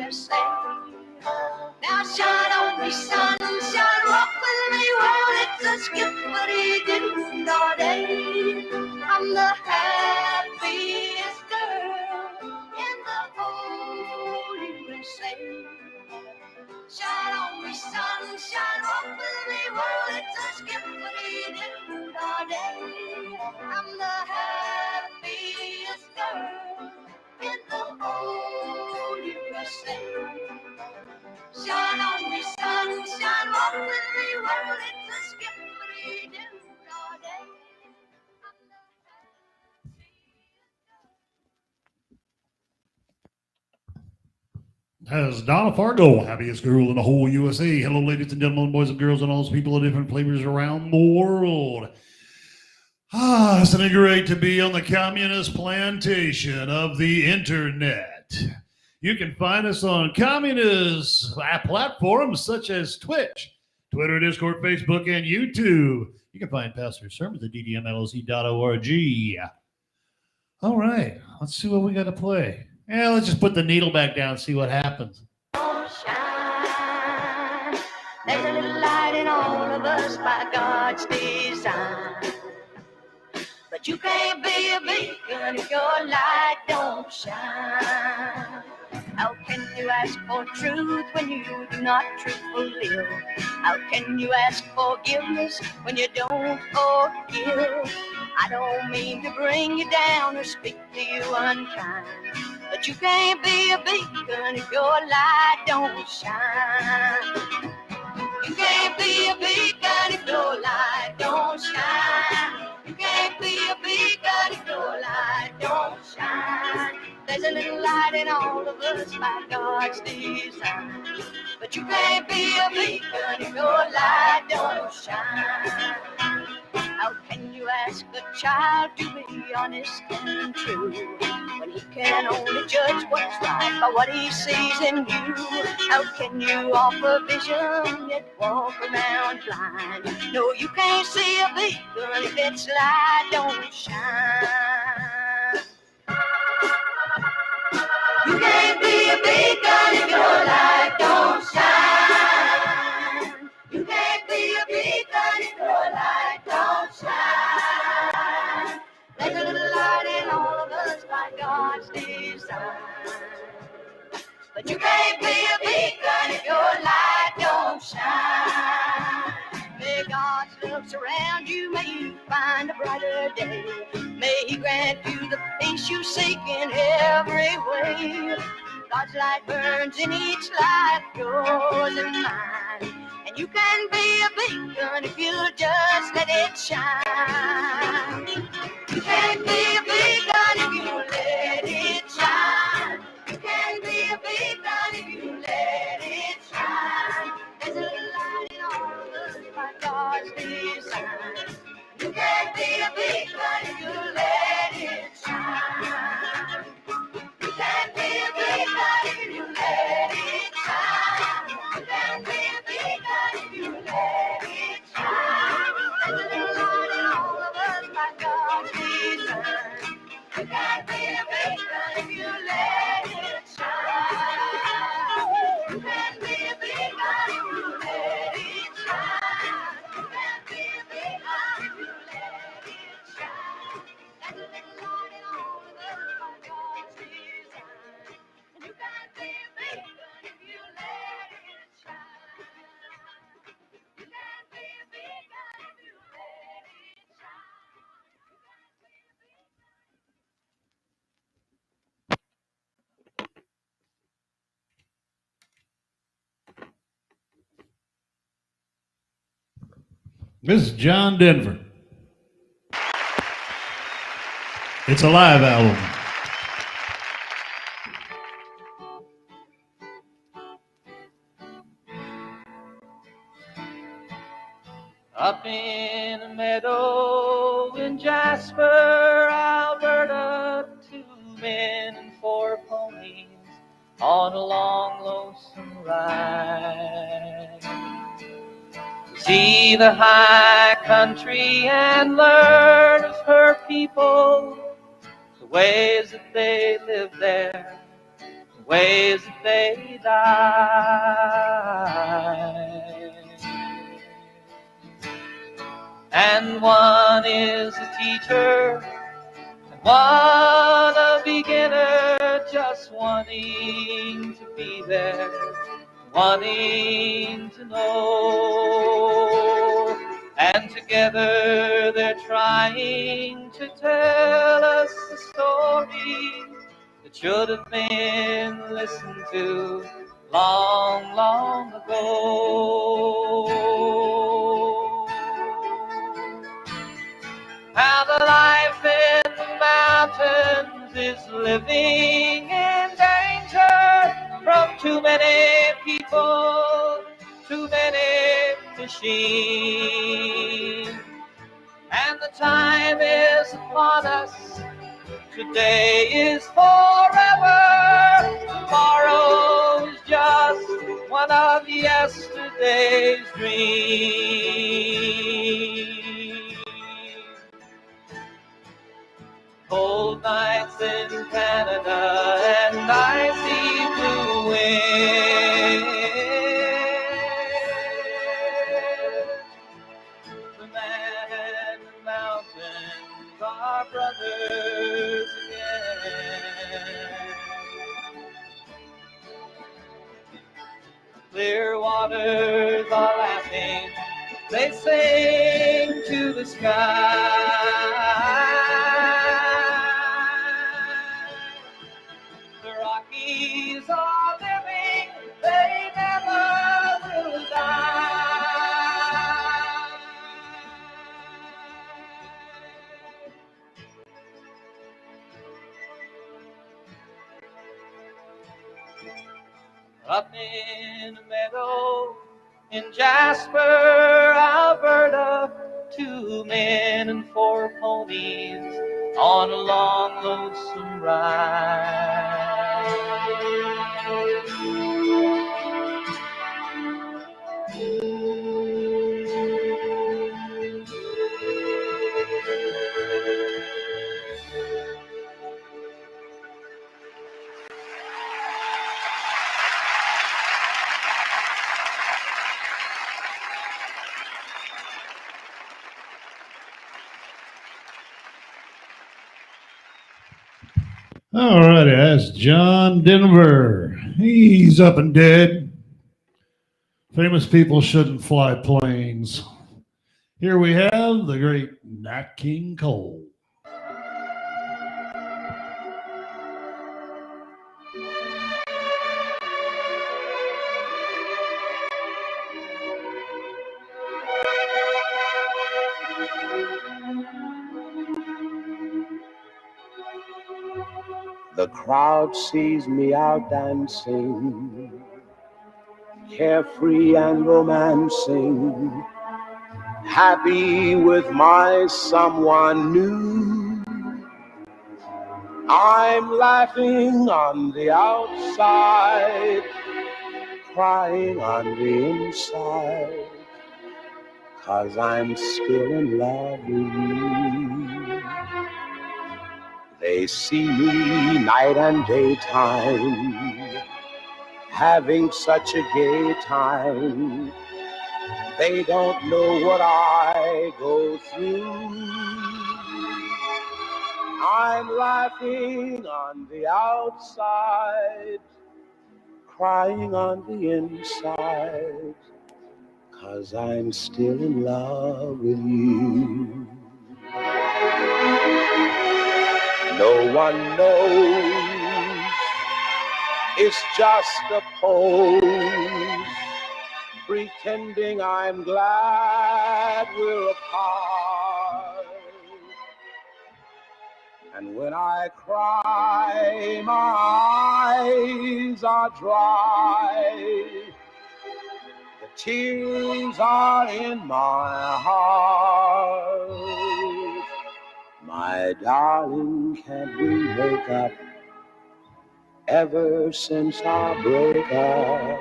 USA. Now shine on me, sunshine, rock with me. Well, it's a skippity-doo all day. I'm the happiest girl in the whole USA. Shine on me, sunshine, rock with me. Well, it's a skippity-doo all day. I'm the happiest girl in the whole USA. Shine on me, sunshine, walk with me. Well, it's a skippity-doo all day. I'm the As Donna Fargo, happiest girl in the whole USA. Hello, ladies and gentlemen, boys and girls, and all those people of different flavors around the world. Isn't it great to be on the communist plantation of the internet? You can find us on communist platforms such as Twitch, Twitter, Discord, Facebook, and YouTube. You can find Pastor sermons at ddmlc.org. All right, let's see what we got to play. Yeah, let's just put the needle back down and see what happens. shine. There's a little light in all of us by God's design. But you can't be a beacon if your light don't shine. How can you ask for truth when you do not truthfully live? How can you ask forgiveness when you don't forgive? I don't mean to bring you down or speak to you unkind, but you can't be a beacon if your light don't shine. You can't be a beacon if your light don't shine. You can't be a beacon if your light don't shine. There's a little light in all of us by God's design, but you can't be a beacon if your light don't shine. How can you ask a child to be honest and true when he can only judge what's right by what he sees in you? How can you offer vision yet walk around blind? No, you can't see a beacon if its light don't shine. You can't be a beacon if your light don't shine. You can't be a beacon if your light don't shine. There's a little light in all of us by God's design, but you can't be a beacon if your light don't shine. May God's love surround you, may you find a brighter day. May He grant you the peace you seek in every way. God's light burns in each life, yours and mine. And you can be a beacon if you just let it shine. You can be a beacon if you let it shine. You can be a beacon if you let it shine. There's a little light in all of us by God's design. You can be a beacon if you let it shine. You can be a beacon if you let it shine. You can be a beacon if you let it shine. There's a little light in all of us by God's design. You can be a beacon if you let it shine. You can be a beacon if you let it shine. You can be a beacon if you let it shine. There's a little light in all of us by God's design. You can be a beacon if you let it shine. You can be a beacon if you let it shine. This is John Denver. It's a live album. Up in a meadow in Jasper, Alberta, 2 men and 4 ponies on a long, lonesome ride. To see the high country and learn of her people, the ways that they live there, ways that they die. And one is a teacher, and one a beginner, just wanting to be there, wanting to know. And together they're trying to tell us a story that should have been listened to long, long ago. How the life in the mountains is living in danger from too many people, too many machines. And the time is upon us. Today is forever. Tomorrow is just one of yesterday's dreams. Cold nights in Canada and icy blue winds. The man and the mountains are brothers again. Clear waters are laughing, they sing to the sky. The Rockies are living, they never will die. Up in a meadow in Jasper, Alberta, 2 men and 4 ponies on a long, lonesome ride. All righty, that's John Denver. He's up and dead. Famous people shouldn't fly planes. Here we have the great Nat King Cole. The crowd sees me out dancing, carefree and romancing, happy with my someone new. I'm laughing on the outside, crying on the inside, 'cause I'm still in love with you. They see me night and daytime, having such a gay time. They don't know what I go through. I'm laughing on the outside, crying on the inside, 'cause I'm still in love with you. No one knows, it's just a pose, pretending I'm glad we're apart. And when I cry, my eyes are dry, the tears are in my heart. My darling, can't we make up? Ever since our breakup,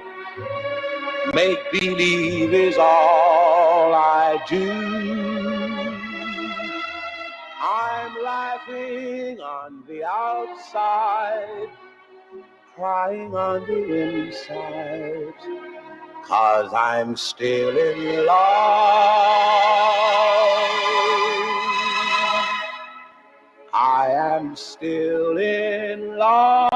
make believe is all I do. I'm laughing on the outside, crying on the inside, 'cause I'm still in love. I am still in love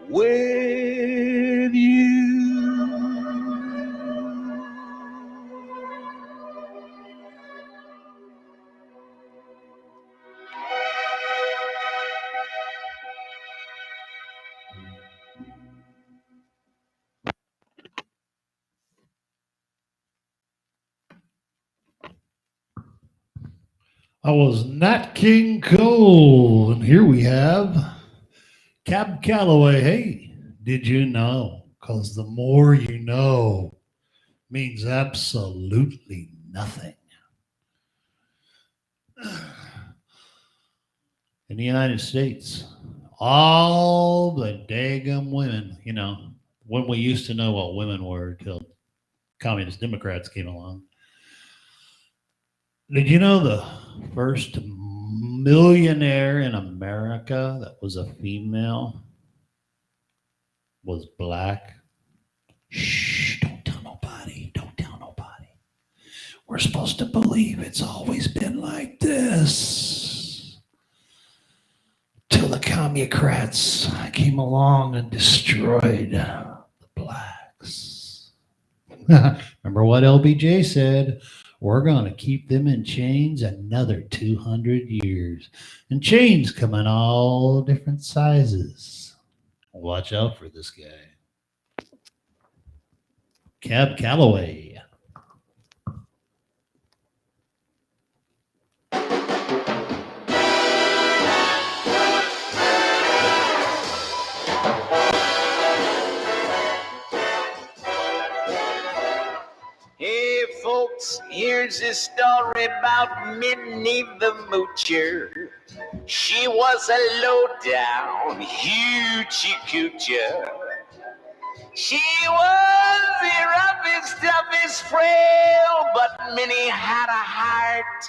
with you. I was Nat King Cole, and here we have Cab Calloway. Hey, did you know? Because the more you know means absolutely nothing. In the United States, all the daggum women, when we used to know what women were till communist Democrats came along. Did you know the first millionaire in America that was a female was black? Shh, don't tell nobody. Don't tell nobody. We're supposed to believe it's always been like this. Till the commucrats came along and destroyed the blacks. Remember what LBJ said? We're going to keep them in chains another 200 years. And chains come in all different sizes. Watch out for this guy. Cab Calloway. Hey folks, here's a story about Minnie the Moocher. She was a low-down, hoochie coocher. She was the roughest, toughest, frail, but Minnie had a heart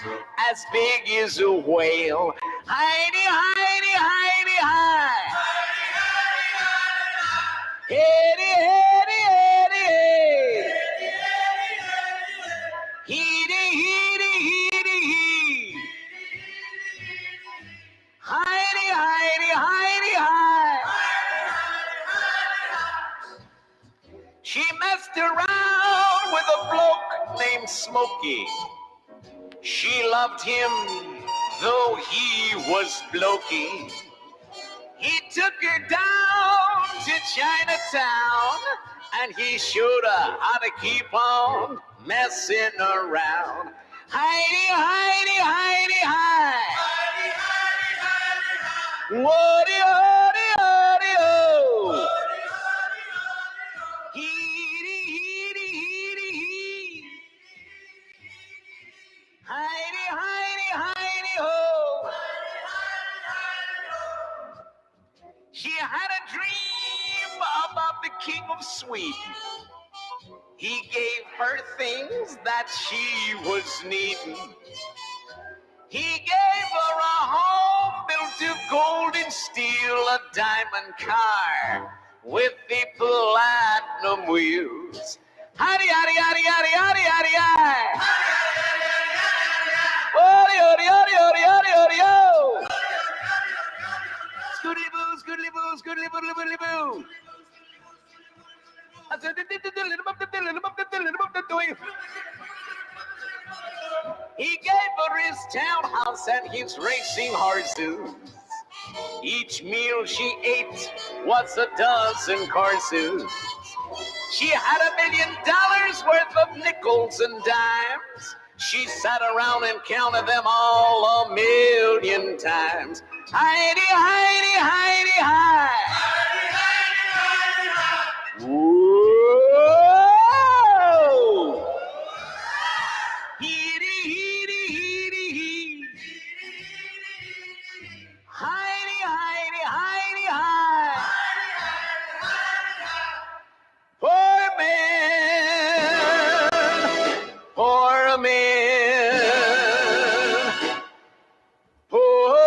as big as a whale. Heidi, Heidi, Heidi, hi. Heidi, Heidi, Heidi, hey. Heedy, heedy, heedy, hee. Heidi, Heidi, Heidi, hi. She messed around with a bloke named Smokey. She loved him, though he was blokey. He took her down to Chinatown, and he showed her how to keep on messing around. Heidi, Heidi, Heidi, hi. Woody, woody, woody, oh. Heedy, heedy, heedy, hee. Heidi, Heidi, Heidi, ho. She had a dream about the King of Sweden. He gave her things that she was needing. He gave her a home built of gold and steel, a diamond car with the platinum wheels. Howdy, howdy, howdy, howdy, howdy, howdy, howdy. Howdy, howdy, howdy, howdy, howdy, howdy, ho. Scoodly boo, scoodly boo, scoodly boo, scoodly boo. He gave her his townhouse and his racing horses. Each meal she ate was a dozen courses. She had $1 million worth of nickels and dimes. She sat around and counted them all 1,000,000 times. Heidi, Heidi, Heidi, hi. Whoa! Heedy, heedy, heedy, hee. Heidi, Heidi, Heidi, hi. Poor man, poor man, poor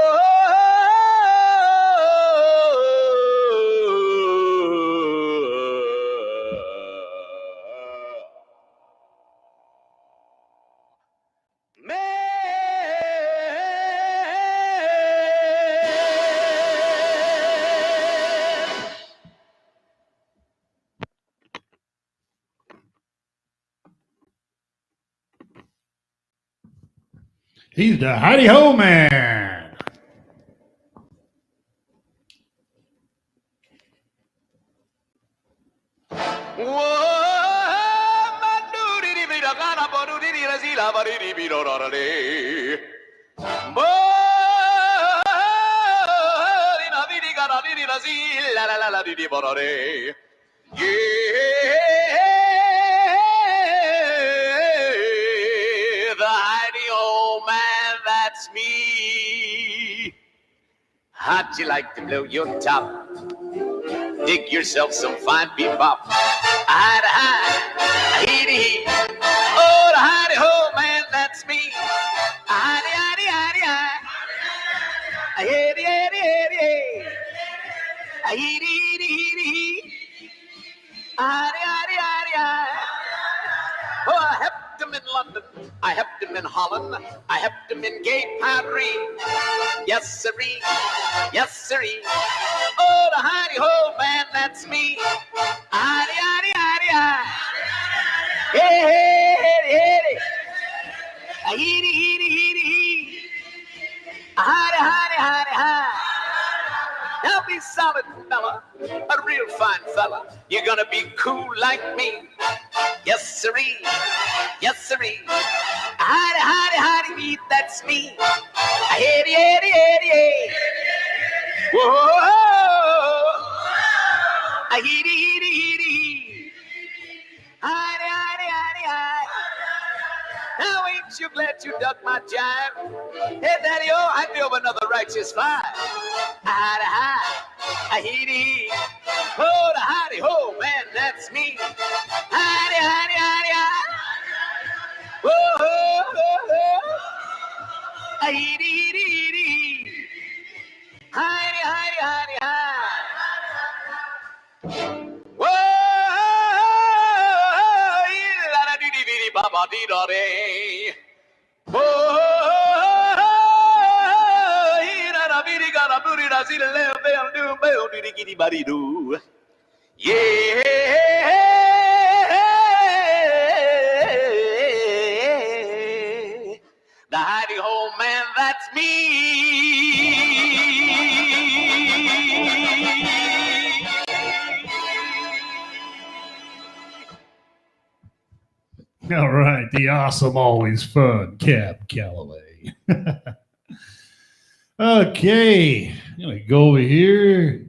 He's the howdy ho man. Yeah, the hidey old man, that's me. How'd you like to blow your top? Dig yourself some fine bebop. Hide, hide, hee, oh, the hidey ho man, that's me. Hidey, hidey, hidey, hide. Hidey, hidey, hidey, hidey. Hidey, hidey, hidey, hidey. Hidey, hidey, hidey, hidey. Oh, I helped him in London, I helped him in Holland, I helped him in Gay Paris. Yes, sirree, yes, sirree. Oh, the hidey ho man, that's me. Hidey, hidey, hidey, hidey. Hey, hey, hey, hey. Hidey, hidey, hidey, hidey. Hidey, hidey, hidey, hidey. Now be solid, fella, a real fine fella. You're gonna be cool like me. Yes, sirree. Yes, sirree. Hidey, hidey, hidey, beat, that's me. Hidey, hidey, hidey, hidey. Whoa. Hidey, hidey, hidey. Hidey, hidey, hidey, hidey. Now ain't you glad you dug my jive? Hey, Daddy-O, I feel another righteous five. Hidey, hidey, hidey. Oh, the hidey ho, man, that's me. Hidey, hidey, hidey, hidey. Whoa, whoa, whoa. Hidey, hidey, hidey. Hidey, hidey, hidey, hidey. Whoa, la dee dee dee baba dee da dee. Whoa, la dee dee ga da booty da see the left bell do bell dee dee giddy buddy do. Yeah. The hidey ho man, that's me. All right, the awesome, always fun Cab Calloway. Okay, I'm going to go over here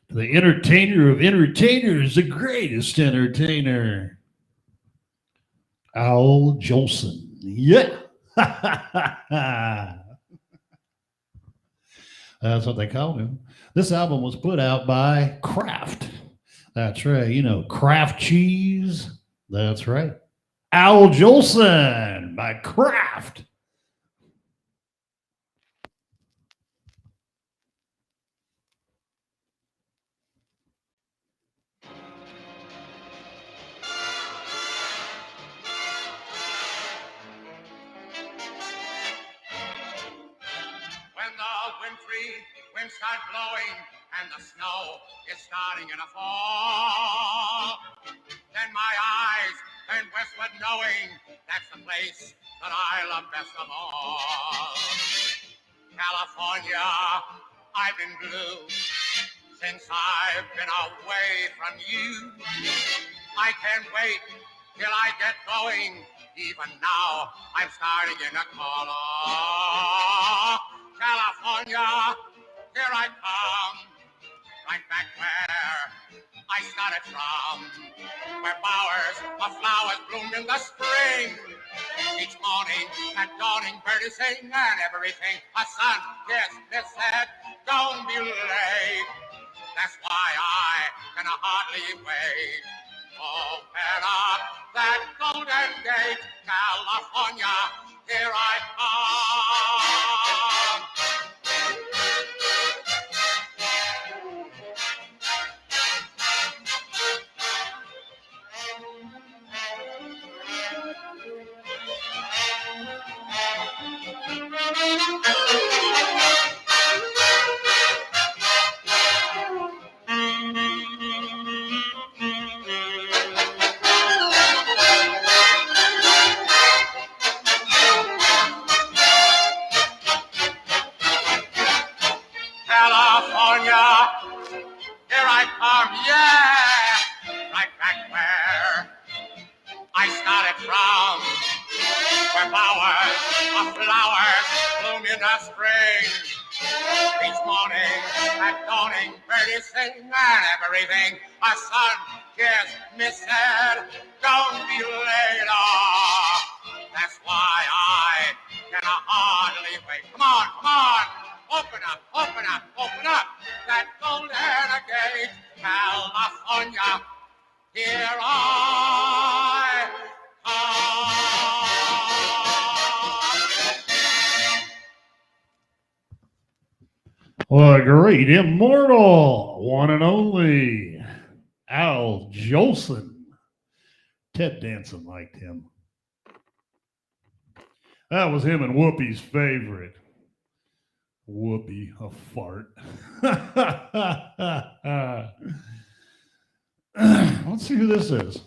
to the entertainer of entertainers, the greatest entertainer, Al Jolson. Yeah. That's what they called him. This album was put out by Kraft. That's right. You know, Kraft cheese. That's right. Al Jolson by Kraft. When the wintry winds start blowing and the snow is starting in a fall, then my eyes turn westward knowing that's the place that I love best of all. California, I've been blue since I've been away from you. I can't wait till I get going. Even now, I'm starting in a color. California, here I come, right back where I started from, where bowers of flowers bloom in the spring. Each morning at dawning, birdies sing and everything. A sun, yes, this said, don't be late. That's why I can hardly wait. Open up that golden gate, California, here I come. here I come, yeah! Right back where I started from, where flowers bloom in the spring. Each morning at dawning, birdies sing and everything. A sun-kissed miss said, don't be late. That's why I can hardly wait. Come on. Open up that golden gate. California, here I come. What a great immortal, one and only Al Jolson. Ted Danson liked him. That was him and Whoopi's favorite. Whoopi, a fart. Let's see who this is.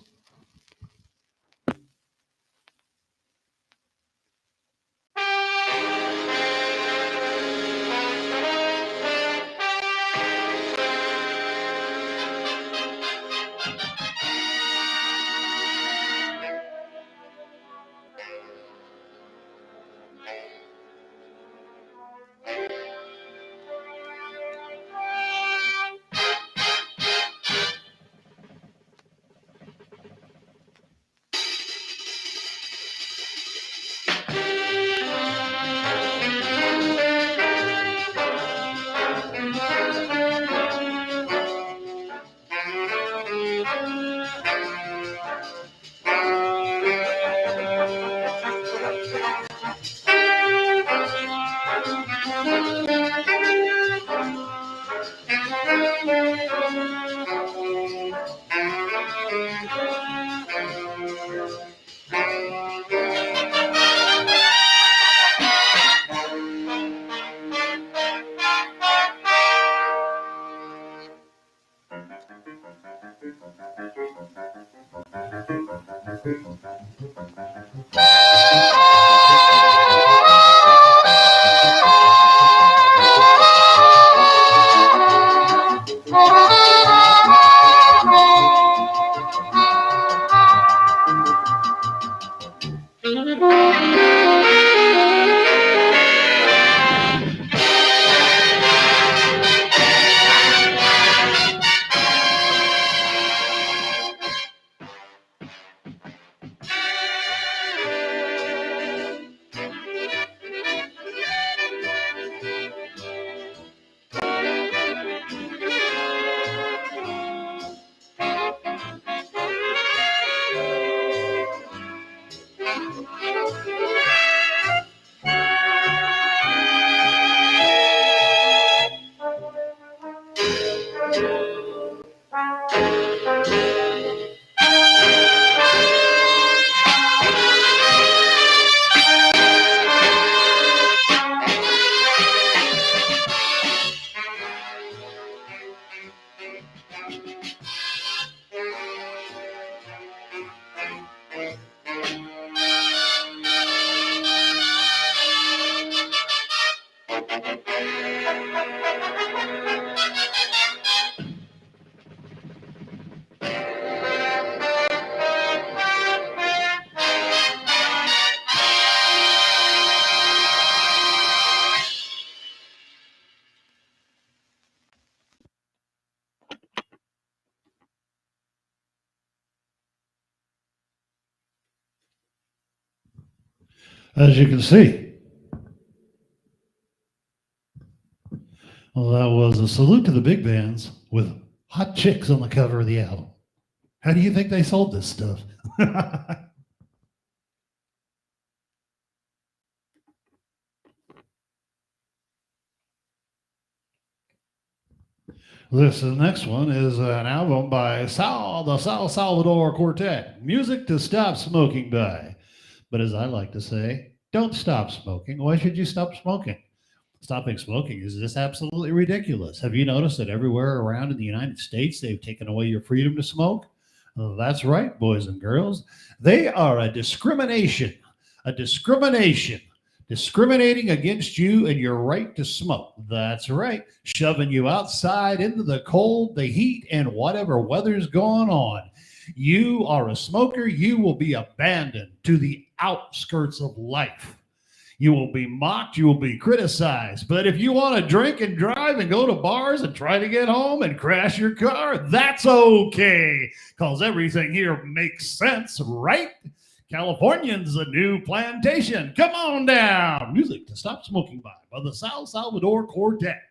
As you can see, well, that was a salute to the big bands with hot chicks on the cover of the album. How do you think they sold this stuff? The next one is an album by the Sal Salvador Quartet, Music to Stop Smoking By. But as I like to say, don't stop smoking. Why should you stop smoking? Stopping smoking is just absolutely ridiculous. Have you noticed that everywhere around in the United States, they've taken away your freedom to smoke? Well, that's right, boys and girls. They are a discrimination discriminating against you and your right to smoke. That's right. Shoving you outside into the cold, the heat, and whatever weather's going on. You are a smoker. You will be abandoned to the outskirts of life. You will be mocked. You will be criticized. But if you want to drink and drive and go to bars and try to get home and crash your car, that's okay, because everything here makes sense, right? Californians, a new plantation. Come on down. Music to Stop Smoking by the South Salvador Quartet.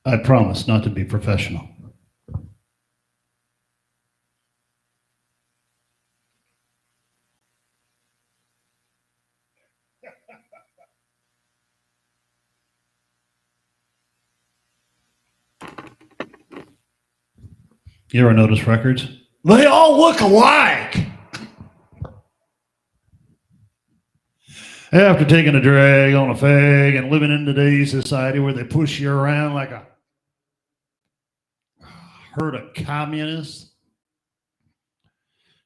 I promise not to be professional. You ever notice records? They all look alike. After taking a drag on a fag and living in today's society where they push you around like a herd of communists,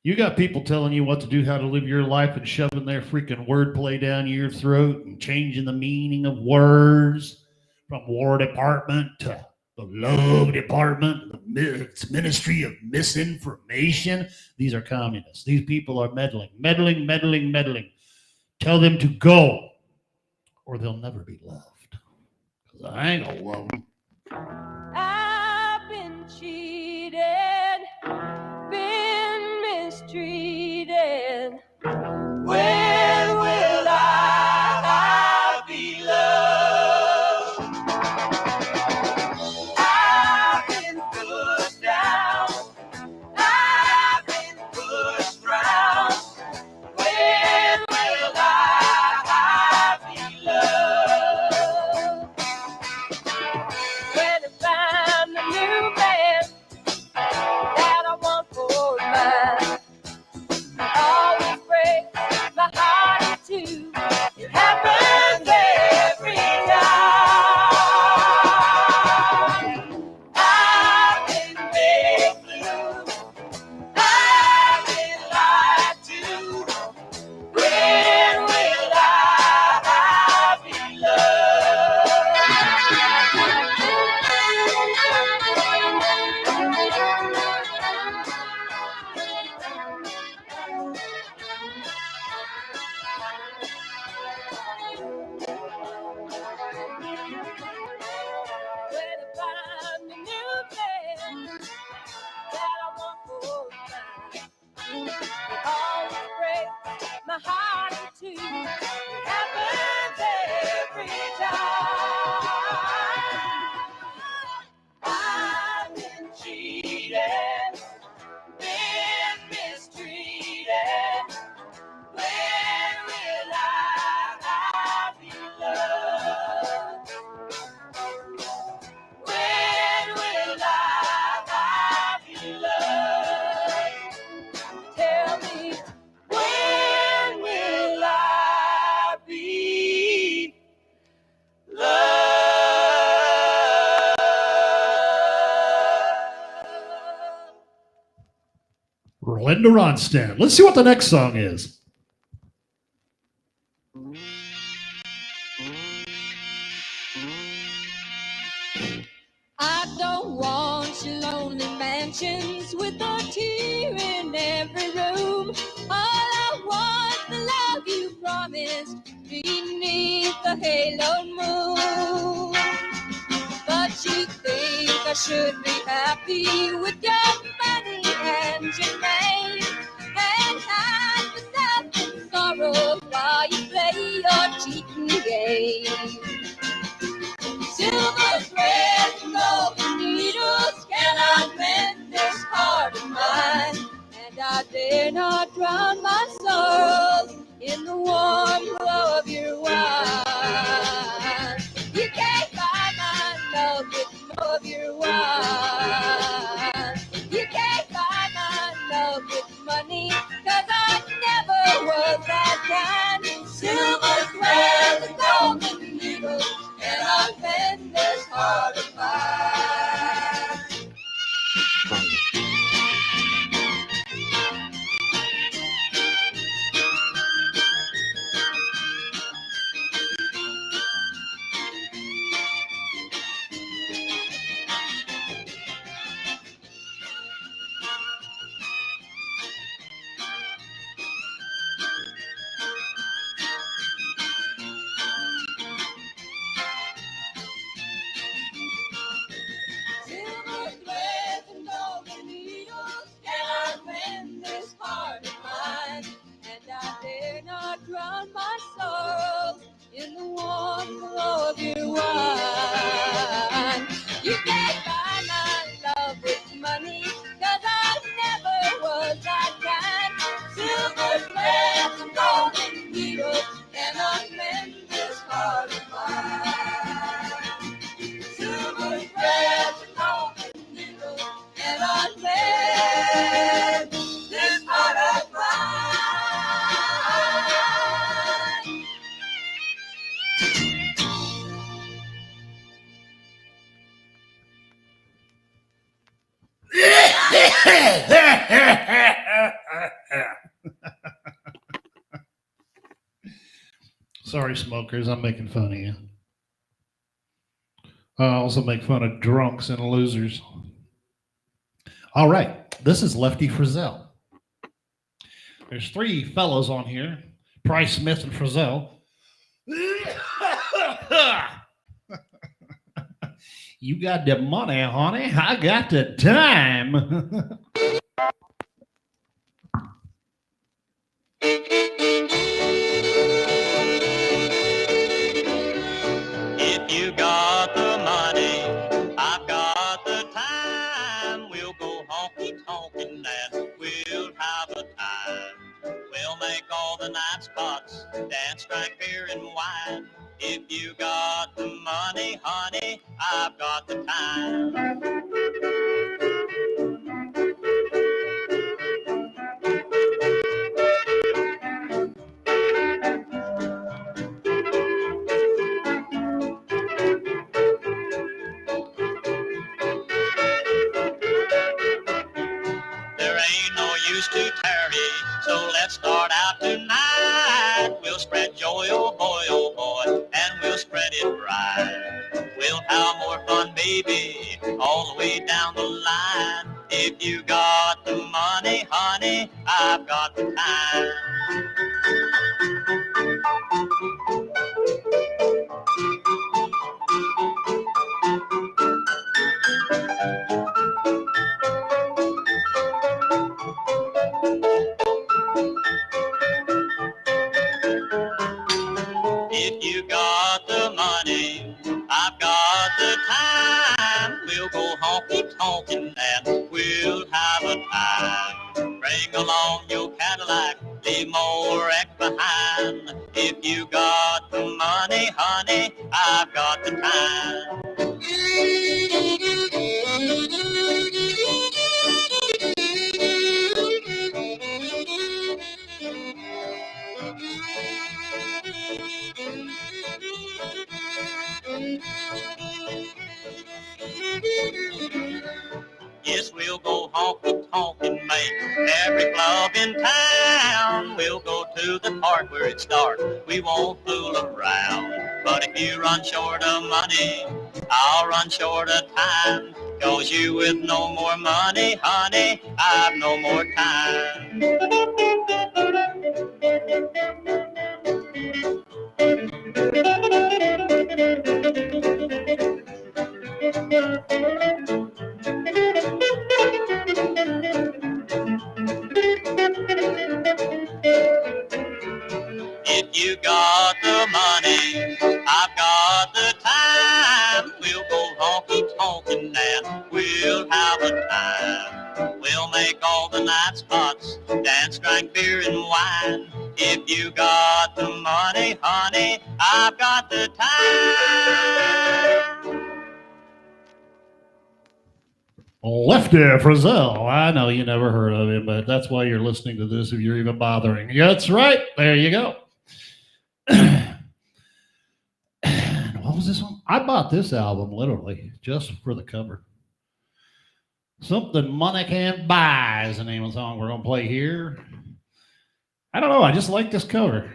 You got people telling you what to do, how to live your life, and shoving their freaking wordplay down your throat and changing the meaning of words from War Department to the Love Department, the Ministry of Misinformation. These are communists. These people are meddling. Tell them to go, or they'll never be loved. Because I ain't gonna love them. I've been cheated, been mistreated. When will I be loved? I've been pushed down, I've been pushed round. When will I be loved? When I find a new man that I want for mine, always breaks my heart in two. It happens every time. I've been made blue, I've been lied to. When will I be when I find a new man that I want for mine, it always breaks my heart in two. It happens every time. I've been cheated, been mistreated. When will I be loved? When will I be loved? Tell me, when will I be loved? Linda Ronstadt. Let's see what the next song is. I don't want your lonely mansions with a tear in every room. All I want the love you promised beneath the halo moon. But you think I should be happy with your money and your name, and hide myself in sorrow while you play your cheating game. Silver thread and golden needles cannot mend this heart of mine, and I dare not drown my sorrows in the warm glow of your wine. You can't buy my love with more of your wine. You can't buy my love with money, 'cause I never was that kind. Silver thread and golden needles cannot mend this heart of mine. Silver threads and golden needles cannot mend this heart of mine, and I dare not drown my sorrows in the warm glow of your wine. You can't buy my love with money, 'cause I never was that kind. Silver threads and golden needles cannot mend this heart of mine. Silver threads and golden needles cannot mend this heart of mine. Sorry, smokers. I'm making fun of you. I also make fun of drunks and losers. All right. This is Lefty Frizzell. There's three fellows on here, Price, Smith, and Frizzell. You got the money, honey. I got the time. If you got the money, I've got the time. We'll go honky-tonkin' and we'll have a time. We'll make all the night spots, dance, drink beer and wine. If you got the money, honey, I've got the time. There ain't no use to tarry, so let's start out tonight. We'll spread joy, oh boy, and we'll spread it right. We'll have more fun, baby, all the way down the line. If you got the money, honey, I've got the time. If you got the money, I've got the time. We'll go honky-tonkin' and we'll have a time. Bring along your Cadillac, leave more wreck behind. If you got the money, honey, I've got the time. Yes, we'll go honky-tonk and make every club in town. We'll go to the park where it starts. We won't fool around. But if you run short of money, I'll run short of time. 'Cause you with no more money, honey, I've no more time. If you got the money, I've got the time. We'll go honky-tonkin' and we'll have a time. We'll make all the night spots, dance, drink beer and wine. If you got the money, honey, I've got the time. Lefty Frizzell. I know you never heard of him, but that's why you're listening to this if you're even bothering. Yeah, that's right. There you go. What was this one? I bought this album literally just for the cover. Something Money Can't Buy is the name of the song we're going to play here. I don't know. I just like this cover.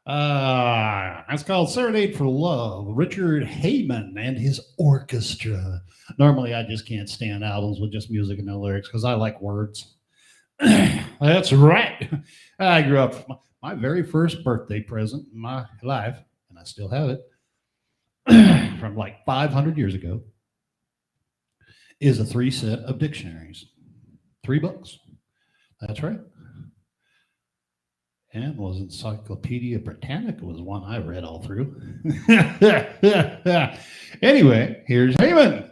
It's called Serenade for Love. Richard Heyman and his orchestra. Normally, I just can't stand albums with just music and no lyrics because I like words. That's right. I grew up. My very first birthday present in my life, and I still have it, from like 500 years ago, is a 3 set of dictionaries. 3 books. That's right. And was Encyclopedia Britannica was one I read all through. Anyway, here's Heyman.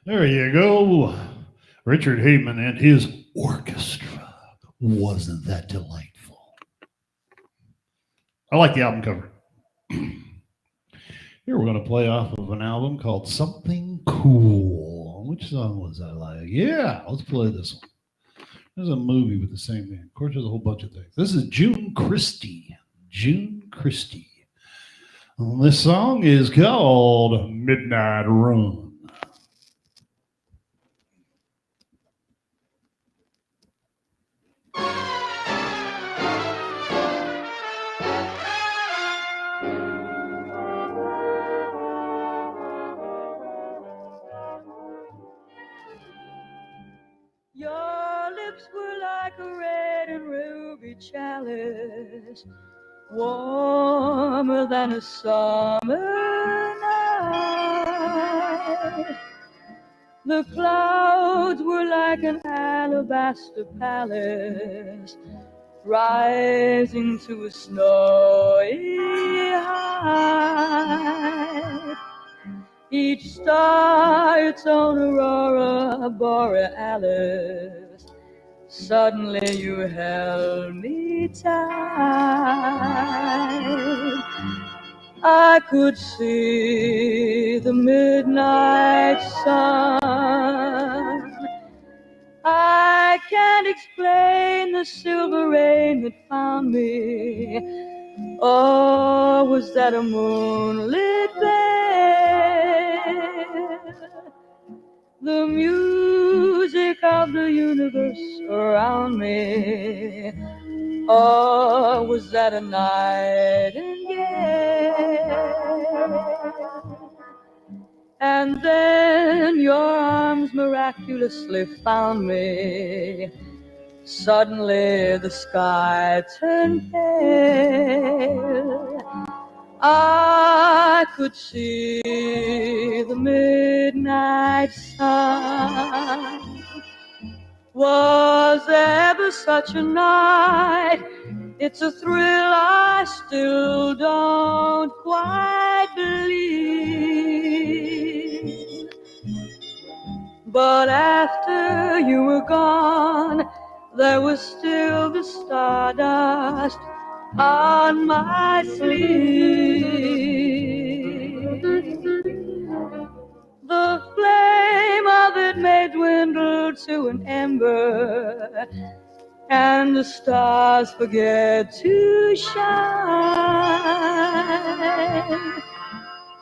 There you go. Richard Heyman and his orchestra. Wasn't that delightful? I like the album cover. Here we're going to play off of an album called Something Cool. Which song was I like? Yeah, let's play this one. There's a movie with the same name. Of course, there's a whole bunch of things. This is June Christie. June Christie. And this song is called Midnight Run. Your lips were like a red and ruby chalice, warmer than a summer night. The clouds were like an alabaster palace, rising to a snowy height. Each star its own aurora borealis. Suddenly you held me tight. I could see the midnight sun. I can't explain the silver rain that found me. Oh, was that a moonlit bed? The music of the universe around me. Oh, was that a nightingale? And then your arms miraculously found me. Suddenly the sky turned pale. I could see the midnight sun. Was there ever such a night? It's a thrill I still don't quite believe. But after you were gone, there was still the stardust on my sleeve. The flame of it may dwindle to an ember, and the stars forget to shine.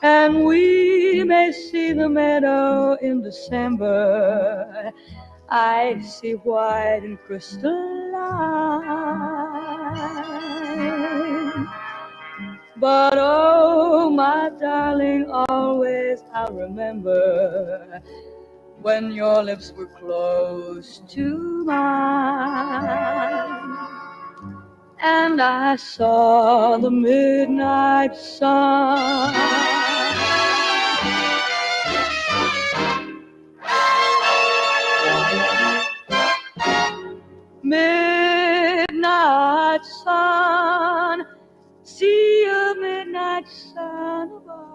And we may see the meadow in December, icy white and crystalline. But oh, my darling, always I'll remember when your lips were close to mine, and I saw the midnight sun. Midnight sun, see a midnight sun above.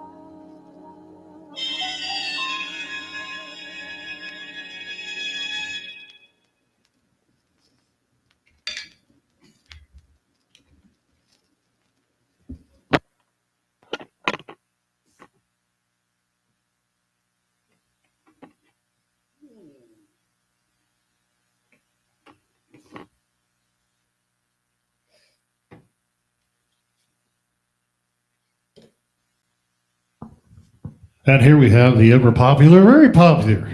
And here we have the ever popular, very popular,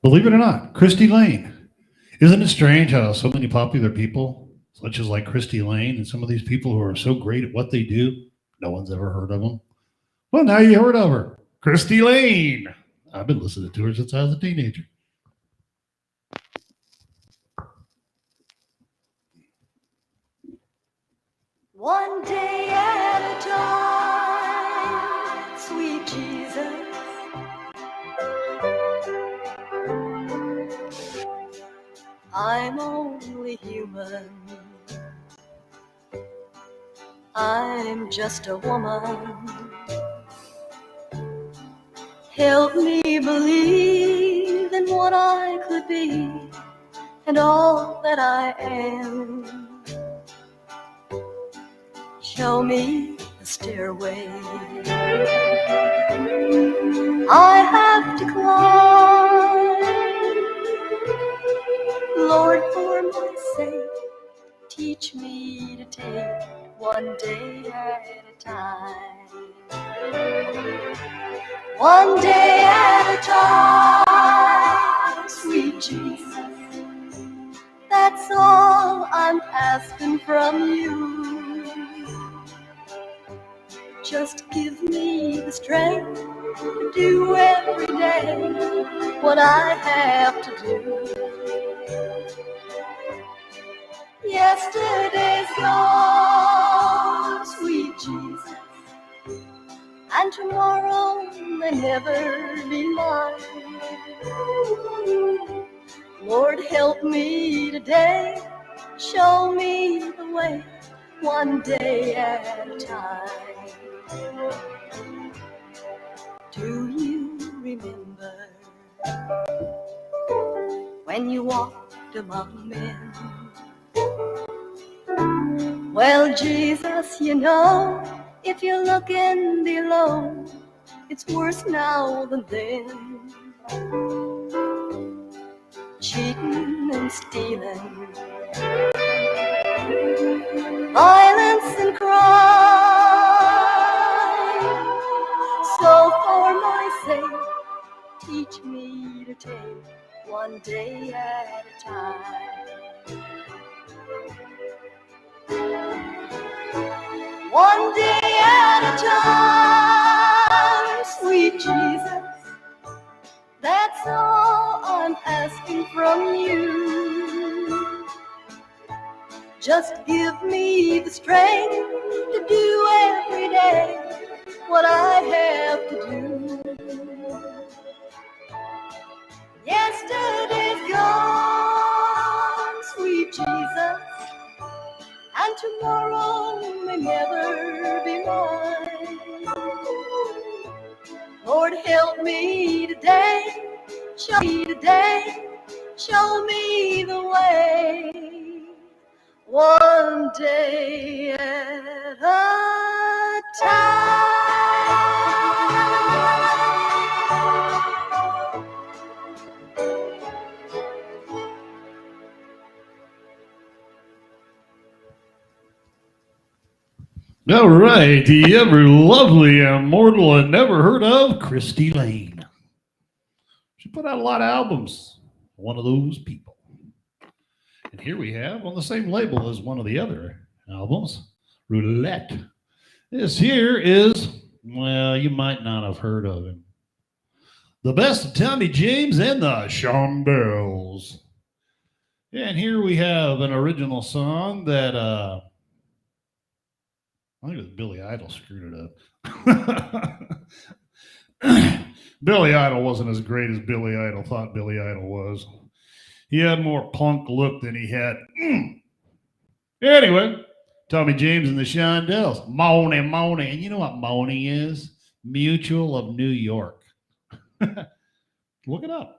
believe it or not, Christy Lane. Isn't it strange how so many popular people, such as like Christy Lane and some of these people who are so great at what they do, no one's ever heard of them? Well, now you heard of her, Christy Lane. I've been listening to her since I was a teenager. One day at a time, sweet Jesus. I'm only human. I'm just a woman. Help me believe in what I could be and all that I am. Show me the stairway I have to climb. Lord, for my sake, teach me to take one day at a time. One day at a time, sweet Jesus. That's all I'm asking from you. Just give me the strength to do every day what I have to do. Yesterday's gone, sweet Jesus, and tomorrow may never be mine. Lord, help me today, show me the way, one day at a time. Do you remember when you walked among men? Well, Jesus, you know, if you're looking below, it's worse now than then. Cheating and stealing, violence and crime. So for my sake, teach me to take one day at a time. One day at a time, sweet Jesus. That's all I'm asking from you. Just give me the strength to do every day what I have to do. Yesterday's gone, sweet Jesus, and tomorrow may never be mine. Lord, help me today, show me today, show me the way, one day at a time. All right, the ever lovely, immortal, and never heard of Christy Lane. She put out a lot of albums. One of those people. And here we have on the same label as one of the other albums, Roulette. This here is, well, you might not have heard of him. The Best of Tommy James and the Shondells. And here we have an original song that I think it was Billy Idol screwed it up. Billy Idol wasn't as great as Billy Idol thought Billy Idol was. He had more punk look than he had. Anyway, Tommy James and the Shondells. Moaning, moaning. And you know what moaning is? Mutual of New York. Look it up.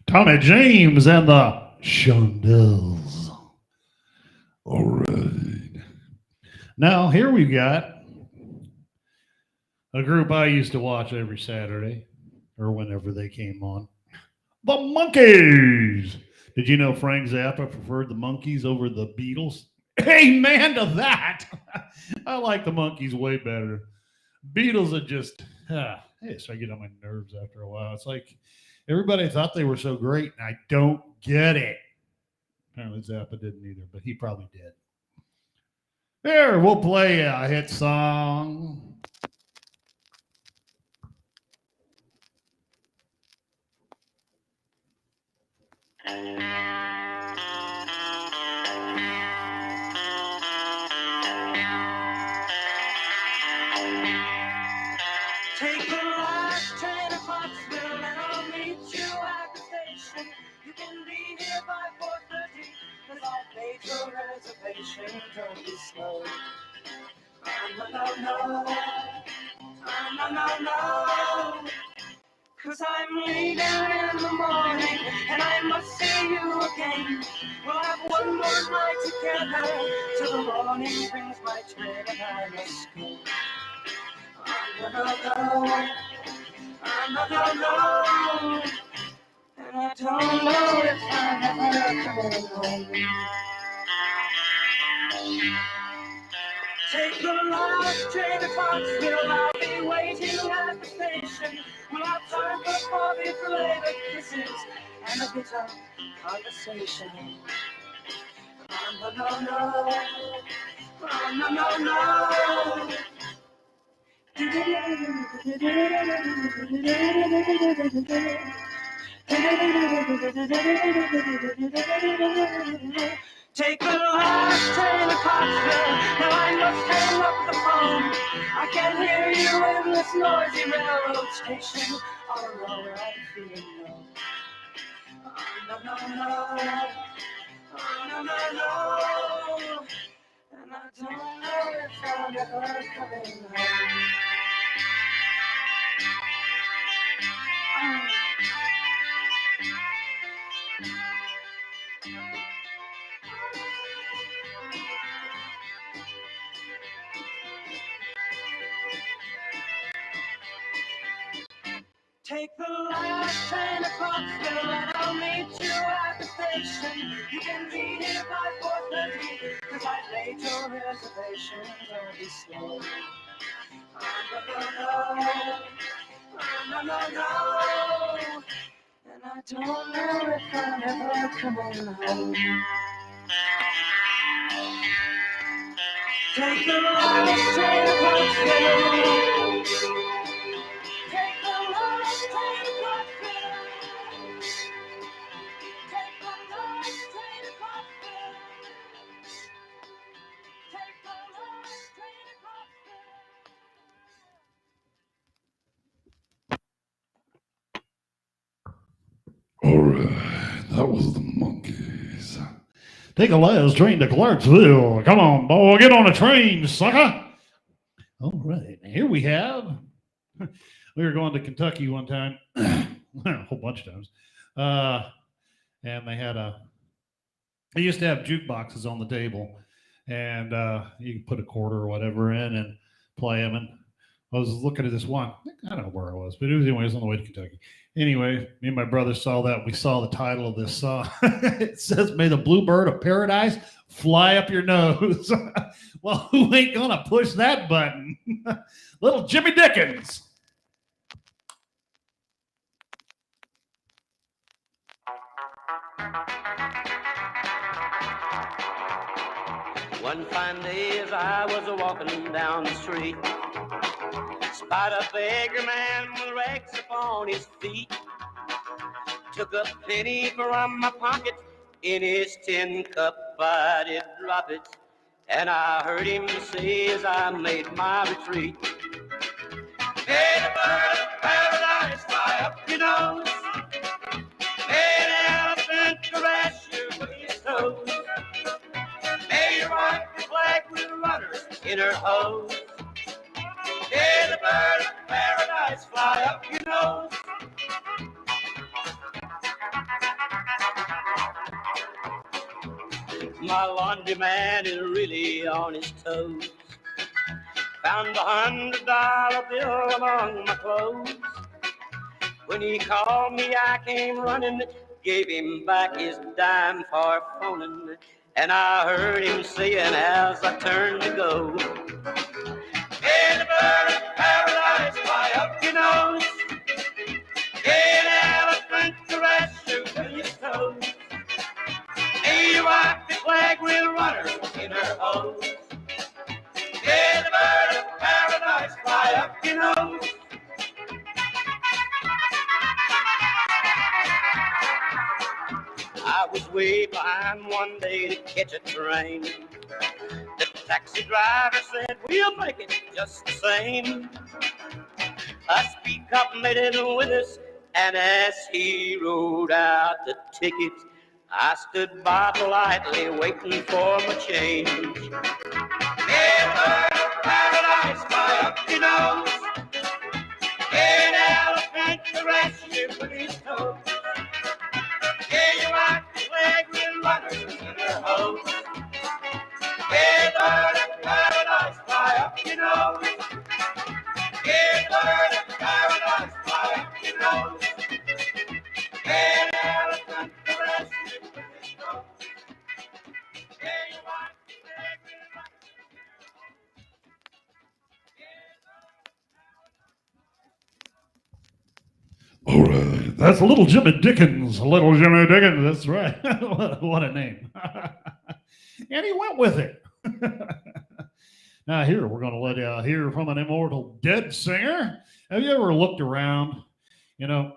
Tommy James and the Shondells. All right. Now, here we've got a group I used to watch every Saturday or whenever they came on. The Monkees. Did you know Frank Zappa preferred the Monkees over the Beatles? Amen to that. I like the Monkees way better. Beatles are just, they start getting on my nerves after a while. It's like everybody thought they were so great, and I don't get it. Apparently Zappa didn't either, but he probably did. Here, we'll play a hit song. Take the last train to Pottsville and I'll meet you at the station. You can be here by 4:30, cause I'll pay your reservation. Don't be slow. No. Cause I'm leaving in the morning and I must see you again. We'll have one more night together till the morning brings my train and I must go. No. And I don't know if I'm ever coming home. Take the last train to Pottsville, I'll be waiting at the station. We'll have time for coffee, belated kisses, and a bit of conversation. No. Take the last train to Clarksville. Now I must hang up the phone. I can hear you in this noisy railroad station. All alone, I'm feeling low. Oh, no, no, no. Oh, no, no, no. And I don't know if I'm ever coming home. Take the last train to Clarksville and I'll meet you at the station. You can be here by 4:30, cause I made your reservation. Don't be slow. No, no, no. And I don't know if I'm ever coming home. Take the last train to Clarksville. Take the last train to Clarksville. Take the last train to Clarksville. Take the last train to Clarksville. All right, that was the Monkees. Take a last train to Clarksville. Come on, boy, get on a train, sucker. All right, here we have. We were going to Kentucky one time, a whole bunch of times, and they used to have jukeboxes on the table, and you could put a quarter or whatever in and play them. And I was looking at this one. I don't know where I was, but it was on the way to Kentucky. Anyway, me and my brother saw that. We saw the title of this song. It says, "May the bluebird of paradise fly up your nose." Well, who ain't gonna push that button? Little Jimmy Dickens. One fine day as I was walking down the street, spied a beggar man with rags upon his feet. Took a penny from my pocket, in his tin cup I did drop it, and I heard him say as I made my retreat, "May the bird of paradise fly up your nose, may the elephant caress you with his toes, may your wife be flag with runners in her hose, may the bird of paradise fly up your nose." My laundryman is really on his toes. Found $100 bill among my clothes. When he called me, I came running, gave him back his dime for phoning, and I heard him saying as I turned to go, "May the bird of paradise fly up your nose, may the elephant caress you with his toes, may your wife be flag with runners in her hose, may the bird of paradise fly up your nose." I was way behind one day to catch a train. The taxi driver said, "We'll make it just the same." A speed cop made it with us, and as he rode out the ticket, I stood by politely waiting for my change. May the bird of paradise fly up your nose, may the elephant caress you with his toes, may your wife be flag with runners in her hose, may the bird of paradise fly up your nose, may the bird of paradise fly up your nose, may the elephant caress you with his toes, may your wife be flag with runners in her hose. All right, that's Little Jimmy Dickens. Little Jimmy Dickens, that's right. What a name. And he went with it. Now here, we're going to let hear from an immortal dead singer. Have you ever looked around? You know,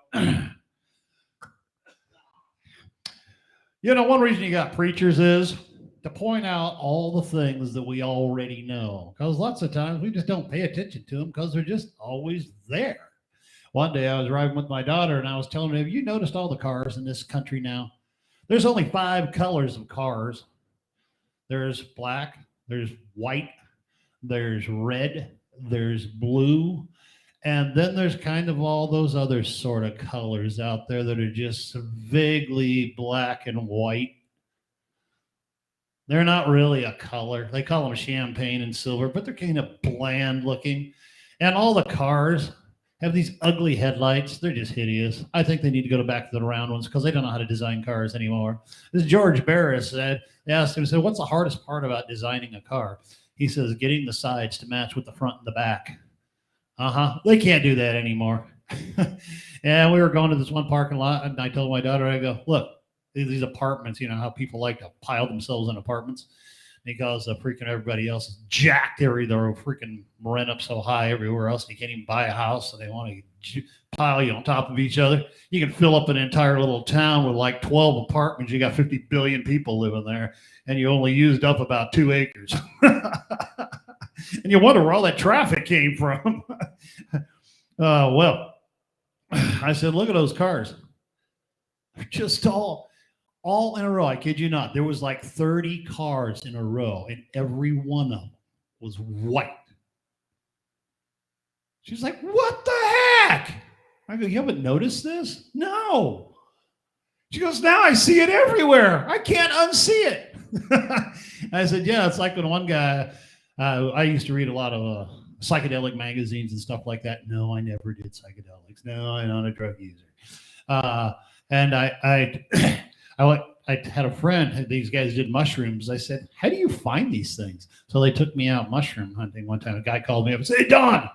one reason you got preachers is to point out all the things that we already know. Because lots of times we just don't pay attention to them because they're just always there. One day I was riding with my daughter and I was telling her, have you noticed all the cars in this country now? There's only 5 colors of cars. There's black, there's white, there's red, there's blue, and then there's kind of all those other sort of colors out there that are just vaguely black and white. They're not really a color. They call them champagne and silver, but they're kind of bland looking. And all the cars have these ugly headlights. They're just hideous. I think they need to go back to the round ones because they don't know how to design cars anymore. This George Barris said, they asked him, said, what's the hardest part about designing a car? He says, getting the sides to match with the front and the back. They can't do that anymore. And we were going to this one parking lot, and I told my daughter, I go, look, these apartments, how people like to pile themselves in apartments because freaking everybody else is jacked. They're freaking rent up so high everywhere else. You can't even buy a house, so they want to pile you on top of each other. You can fill up an entire little town with like 12 apartments. You got 50 billion people living there, and you only used up about 2 acres. And you wonder where all that traffic came from. Well, I said, look at those cars. They're just all in a row. I kid you not. There was like 30 cars in a row, and every one of them was white. She's like, what the heck? I go, you haven't noticed this? No. She goes, now I see it everywhere. I can't unsee it. I said, yeah, it's like when one guy, I used to read a lot of psychedelic magazines and stuff like that. No, I never did psychedelics. No, I'm not a drug user. And I had a friend, these guys did mushrooms. I said, how do you find these things? So they took me out mushroom hunting one time. A guy called me up and said, hey, Don,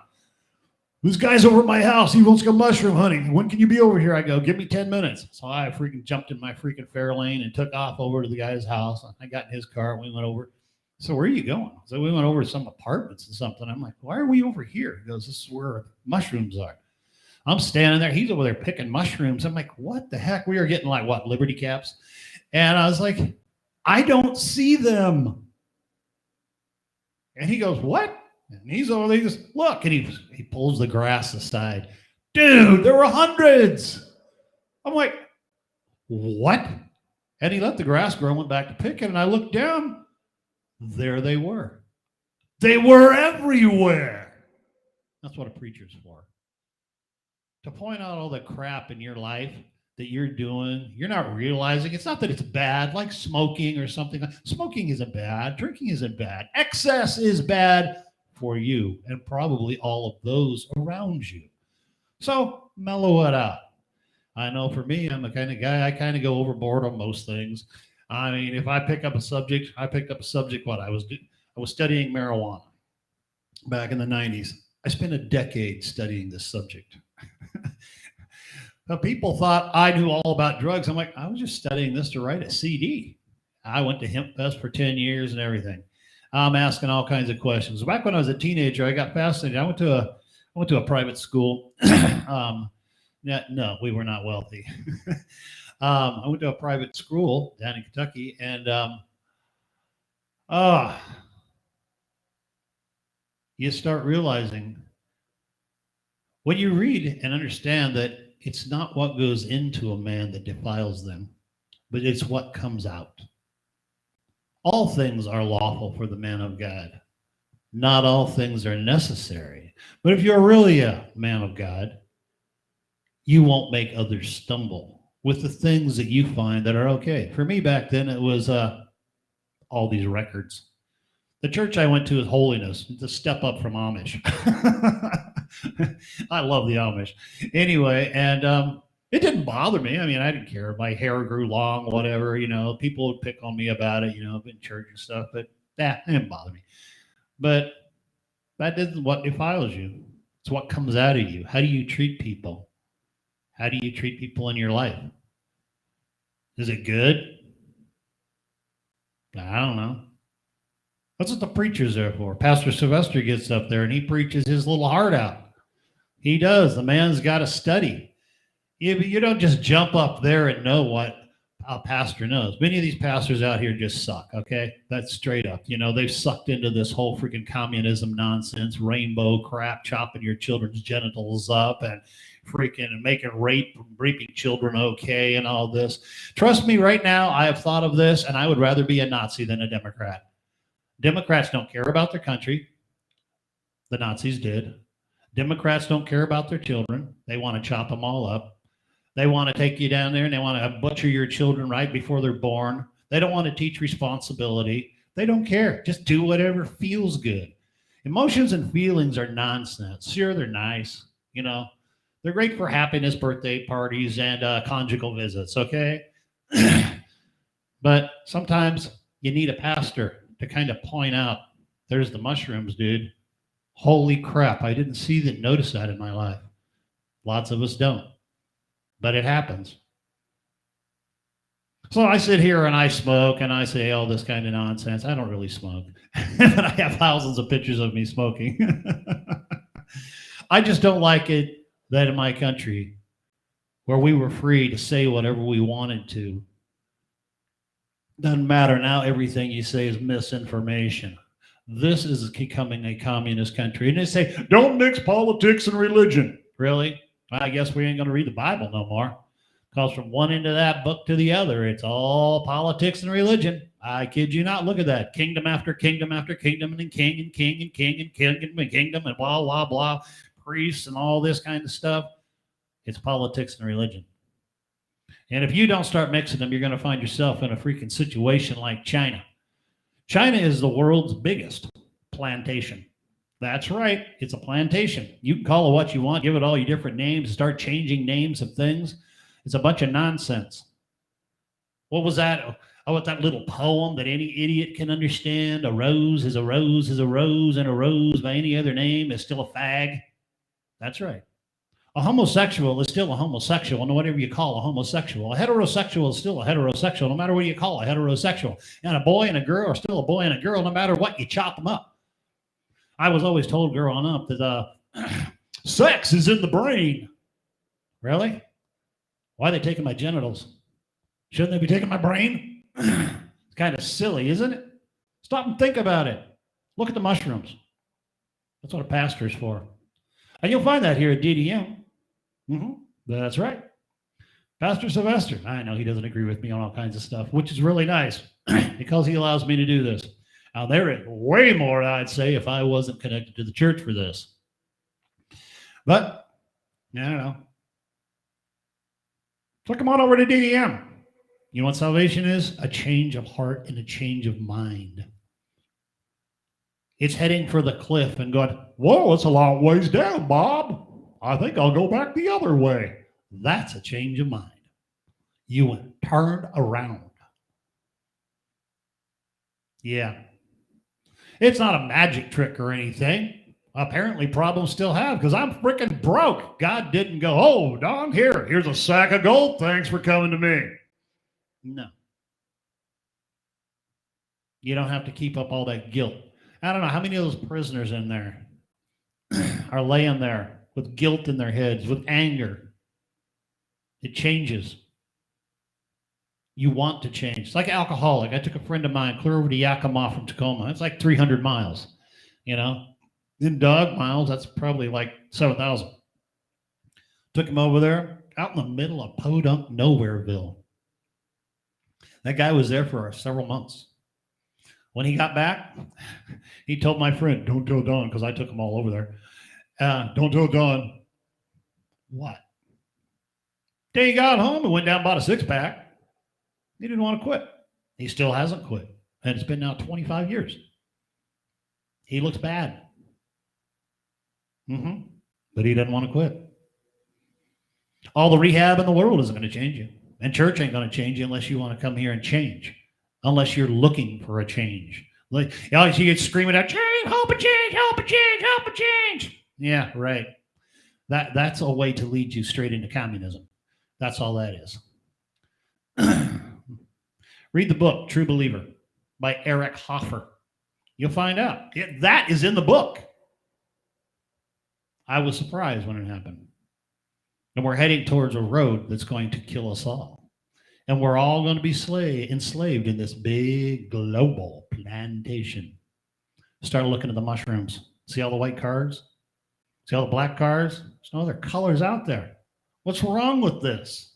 this guy's over at my house. He wants to go mushroom hunting. When can you be over here? I go, give me 10 minutes. So I freaking jumped in my freaking Fairlane and took off over to the guy's house. I got in his car and we went over. So where are you going? So we went over to some apartments and something. I'm like, why are we over here? He goes, this is where mushrooms are. I'm standing there. He's over there picking mushrooms. I'm like, what the heck? We are getting like, what, Liberty Caps? And I was like, I don't see them. And he goes, what? And he's over there. He goes, look. And he pulls the grass aside. Dude, there were hundreds. I'm like, what? And he let the grass grow and went back to picking. And I looked down. There they were. They were everywhere. That's what a preacher's for. To point out all the crap in your life that you're doing, you're not realizing. It's not that it's bad, like smoking or something. Smoking isn't bad. Drinking isn't bad. Excess is bad for you and probably all of those around you. So mellow it out. I know for me, I'm the kind of guy, I kind of go overboard on most things. I mean, if I pick up a subject, I was studying marijuana back in the 90s. I spent a decade studying this subject. Now, people thought I knew all about drugs. I'm like, I was just studying this to write a CD. I went to Hemp Fest for 10 years and everything. I'm asking all kinds of questions. Back when I was a teenager, I got fascinated. I went to a private school. No, we were not wealthy. I went to a private school down in Kentucky, and you start realizing when you read and understand that it's not what goes into a man that defiles them, but it's what comes out. All things are lawful for the man of God. Not all things are necessary. But if you're really a man of God, you won't make others stumble with the things that you find that are okay. For me back then, it was all these records. The church I went to is Holiness. It's a step up from Amish. I love the Amish. Anyway, and it didn't bother me. I mean, I didn't care. My hair grew long, whatever, people would pick on me about it, in church and stuff, but it didn't bother me. But that isn't what defiles you. It's what comes out of you. How do you treat people? How do you treat people in your life? Is it good? I don't know. That's what the preacher's there for. Pastor Sylvester gets up there and he preaches his little heart out. He does. The man's got to study. You don't just jump up there and know what a pastor knows. Many of these pastors out here just suck, okay? That's straight up. You know, they've sucked into this whole freaking communism nonsense, rainbow crap, chopping your children's genitals up and freaking making raping children okay and all this. Trust me, right now, I have thought of this, and I would rather be a Nazi than a Democrat. Democrats don't care about their country. The Nazis did. Democrats don't care about their children. They want to chop them all up. They want to take you down there and they want to butcher your children right before they're born. They don't want to teach responsibility. They don't care. Just do whatever feels good. Emotions and feelings are nonsense. Sure, they're nice. You know, they're great for happiness, birthday parties, and conjugal visits, okay? But sometimes you need a pastor to kind of point out, there's the mushrooms, dude. Holy crap, I didn't notice that in my life. Lots of us don't. But it happens. So I sit here and I smoke and I say all this kind of nonsense. I don't really smoke. But I have thousands of pictures of me smoking. I just don't like it that in my country, where we were free to say whatever we wanted to, doesn't matter now, everything you say is misinformation. This is becoming a communist country. And they say, don't mix politics and religion. Really? I guess we ain't going to read the Bible no more. Because from one end of that book to the other, it's all politics and religion. I kid you not. Look at that. Kingdom after kingdom after kingdom, and then king and king and king and kingdom and kingdom and blah, blah, blah. Priests and all this kind of stuff. It's politics and religion. And if you don't start mixing them, you're going to find yourself in a freaking situation like China. China is the world's biggest plantation. That's right. It's a plantation. You can call it what you want, give it all your different names, start changing names of things. It's a bunch of nonsense. What was that? Oh, what's that little poem that any idiot can understand? A rose is a rose is a rose, and a rose by any other name is still a fag. That's right. A homosexual is still a homosexual, no whatever you call a homosexual. A heterosexual is still a heterosexual, no matter what you call a heterosexual. And a boy and a girl are still a boy and a girl, no matter what you chop them up. I was always told growing up that sex is in the brain. Really? Why are they taking my genitals? Shouldn't they be taking my brain? It's kind of silly, isn't it? Stop and think about it. Look at the mushrooms. That's what a pastor is for. And you'll find that here at DDM. That's right. Pastor Sylvester. I know he doesn't agree with me on all kinds of stuff, which is really nice because he allows me to do this. Now, there is way more, I'd say, if I wasn't connected to the church for this. But, I don't know. So come on over to DDM. You know what salvation is? A change of heart and a change of mind. It's heading for the cliff and going, whoa, it's a long ways down, Bob. I think I'll go back the other way. That's a change of mind. You went turned around. Yeah. It's not a magic trick or anything. Apparently problems still have, because I'm freaking broke. God didn't go, oh, Don, here's a sack of gold. Thanks for coming to me. No. You don't have to keep up all that guilt. I don't know how many of those prisoners in there are laying there with guilt in their heads, with anger. It changes. You want to change. It's like alcoholic. I took a friend of mine clear over to Yakima from Tacoma. It's like 300 miles, you know. In dog miles, that's probably like 7,000. Took him over there, out in the middle of Podunk Nowhereville. That guy was there for several months. When he got back, he told my friend, don't tell Don, because I took him all over there. Don't tell Don. What? Day he got home and went down and bought a six-pack. He didn't want to quit. He still hasn't quit. And it's been now 25 years. He looks bad. But he doesn't want to quit. All the rehab in the world isn't going to change you. And church ain't going to change you unless you want to come here and change. Unless you're looking for a change. Like, you get screaming out, change, help a change, help a change, help a change. Yeah, right. That's a way to lead you straight into communism. That's all that is. Read the book, True Believer, by Eric Hoffer. You'll find out. That is in the book. I was surprised when it happened. And we're heading towards a road that's going to kill us all. And we're all going to be enslaved in this big global plantation. Start looking at the mushrooms. See all the white cars? See all the black cars? There's no other colors out there. What's wrong with this?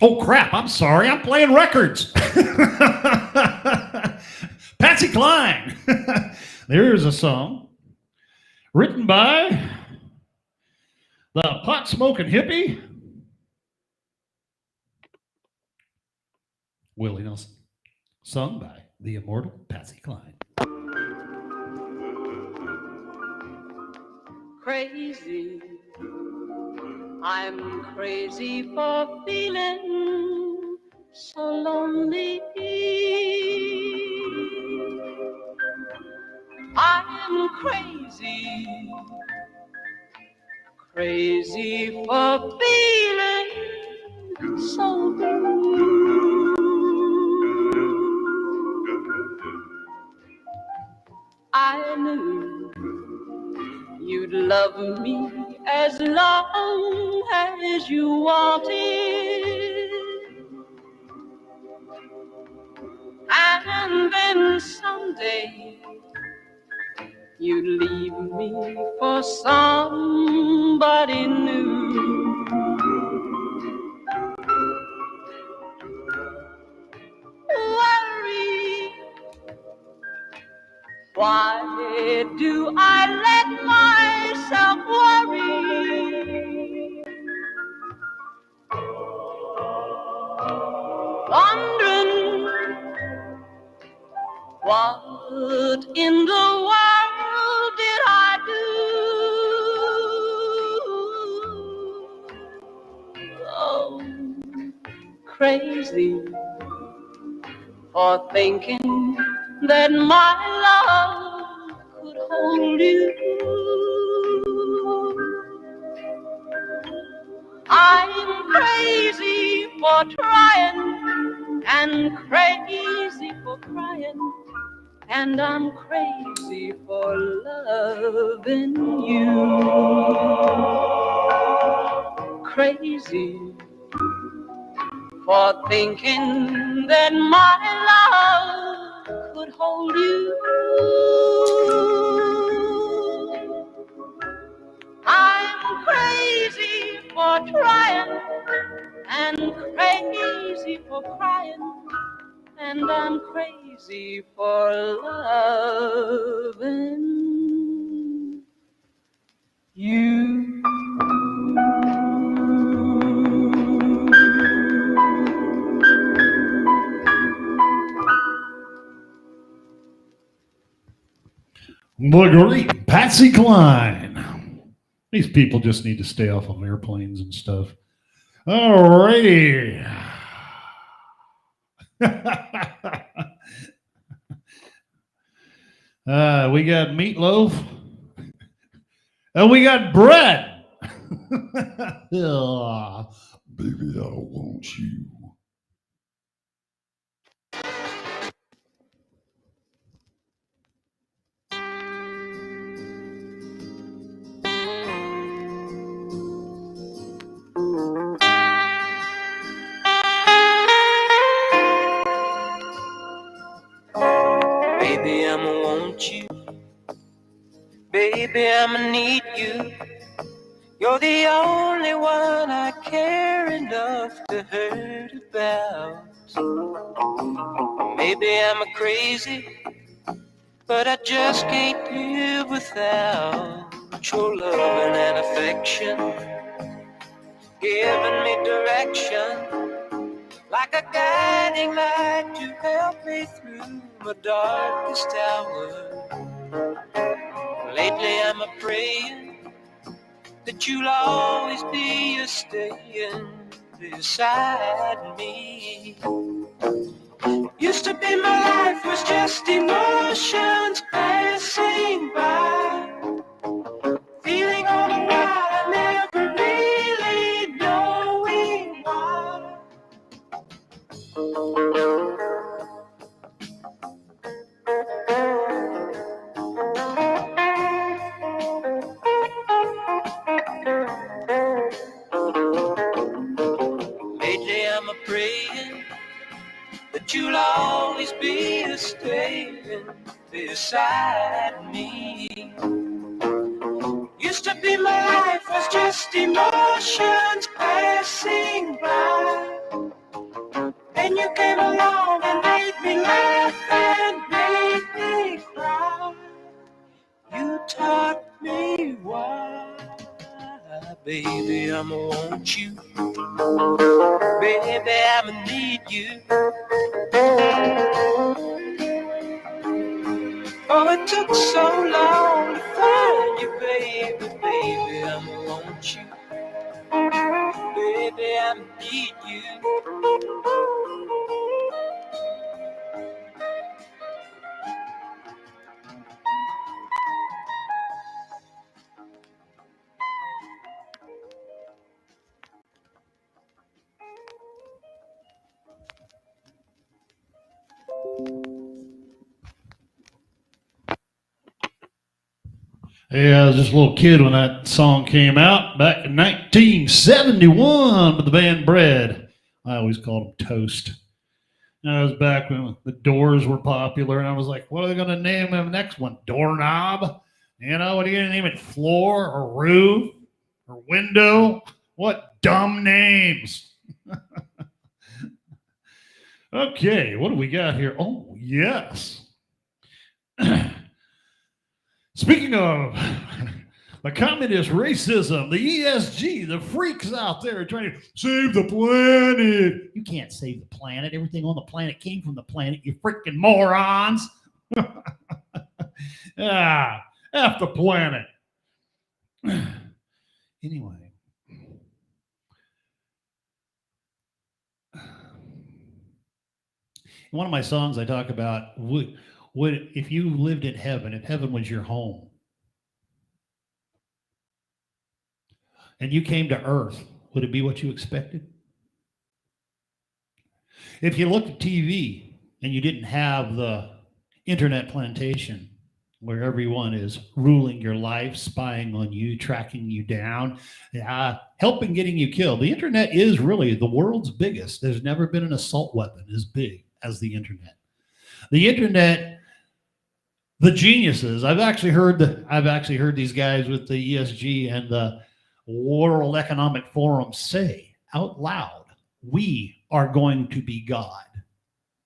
Oh, crap. I'm sorry. I'm playing records. Patsy Cline. There's a song written by the pot-smoking hippie, Willie Nelson. Sung by the immortal Patsy Cline. Crazy, I'm crazy for feeling so lonely. I'm crazy, crazy for feeling so blue. I knew you'd love me as long as you wanted, and then someday you'd leave me for somebody new. Worry, why do I let myself worry? Wondering what in the world did I do? Oh, crazy for thinking that my love could hold you. I'm crazy for trying and crazy for crying, and I'm crazy for loving you. Crazy for thinking that my love could hold you. I'm crazy for trying and crazy for crying, and I'm crazy for loving you. The great Patsy Cline. These people just need to stay off of airplanes and stuff. All righty. We got meatloaf. And we got bread. Baby, I want you. Baby, I'ma want you. Baby, I'ma need you. You're the only one I care enough to hurt about. Maybe I'm crazy, but I just can't live without your loving and affection, giving me direction, like a guiding light to help me through my darkest hour. Lately I'm a-praying that you'll always be a-staying beside me. Used to be my life was just emotions passing by, feeling all the while I never really knowing why. I'm a praying that you'll always be staying beside me. Used to be my life was just emotions passing by. Then you came along and made me laugh and made me cry. You taught me why. Baby, I'ma want you. Baby, I'ma need you. Oh, it took so long to find you, baby. Baby, I'ma want you. Baby, I'ma need you. Hey, I was just a little kid when that song came out back in 1971 with the band Bread. I always called them Toast. And I was back when the Doors were popular, and I was like, what are they going to name the next one? Doorknob? You know, what are you going to name it? Floor or roof or window? What dumb names. Okay, what do we got here? Oh, yes. Speaking of the communist racism, the ESG, the freaks out there trying to save the planet. You can't save the planet. Everything on the planet came from the planet, you freaking morons. F the planet. Anyway. In one of my songs, I talk about would if you lived in heaven, if heaven was your home, and you came to earth, would it be what you expected? If you looked at TV and you didn't have the internet plantation where everyone is ruling your life, spying on you, tracking you down, helping getting you killed. The internet is really the world's biggest. There's never been an assault weapon as big as the internet. The internet, the geniuses. I've actually heard these guys with the ESG and the World Economic Forum say out loud, "We are going to be God."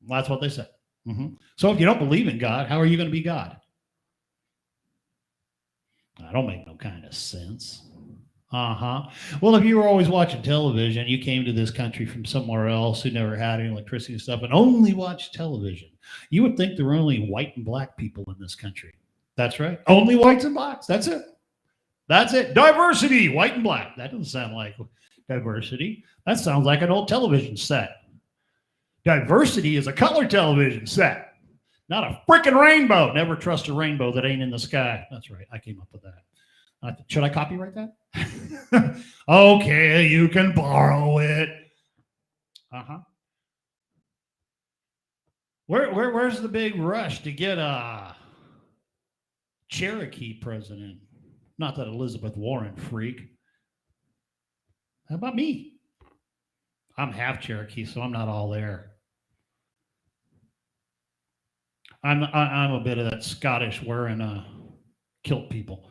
That's what they said. So if you don't believe in God, how are you going to be God? I don't make no kind of sense. Well, if you were always watching television, you came to this country from somewhere else who never had any electricity and stuff and only watched television, you would think there were only white and black people in this country. That's right. Only whites and blacks. That's it. That's it. Diversity, white and black. That doesn't sound like diversity. That sounds like an old television set. Diversity is a color television set, not a freaking rainbow. Never trust a rainbow that ain't in the sky. That's right. I came up with that. Should I copyright that? Okay, you can borrow it. Where's the big rush to get a Cherokee president? Not that Elizabeth Warren freak. How about me? I'm half Cherokee, so I'm not all there. I'm a bit of that Scottish wearing kilt people.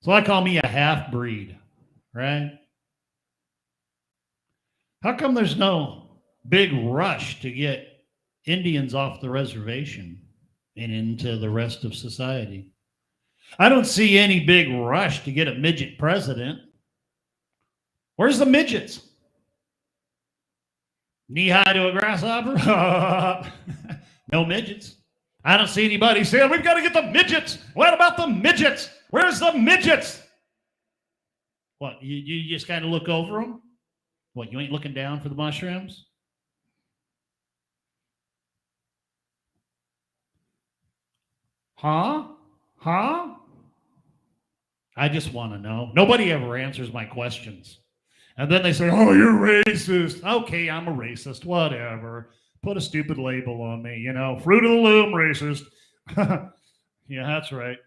So I call me a half breed, right? How come there's no big rush to get Indians off the reservation and into the rest of society? I don't see any big rush to get a midget president. Where's the midgets? Knee high to a grasshopper? No midgets. I don't see anybody saying, we've got to get the midgets. What about the midgets? Where's the midgets? What, you just kind of look over them? What, you ain't looking down for the mushrooms? Huh? I just want to know. Nobody ever answers my questions. And then they say, oh, you're racist. Okay, I'm a racist. Whatever. Put a stupid label on me, you know. Fruit of the loom racist. Yeah, that's right.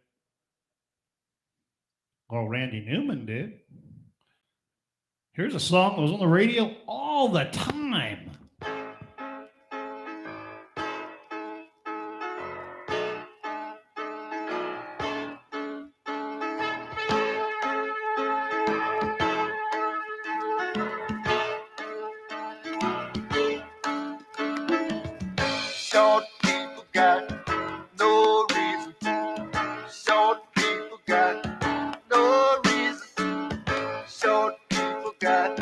Well, Randy Newman did. Here's a song that was on the radio all the time. Short people got no reason. Short people got no reason. Short people got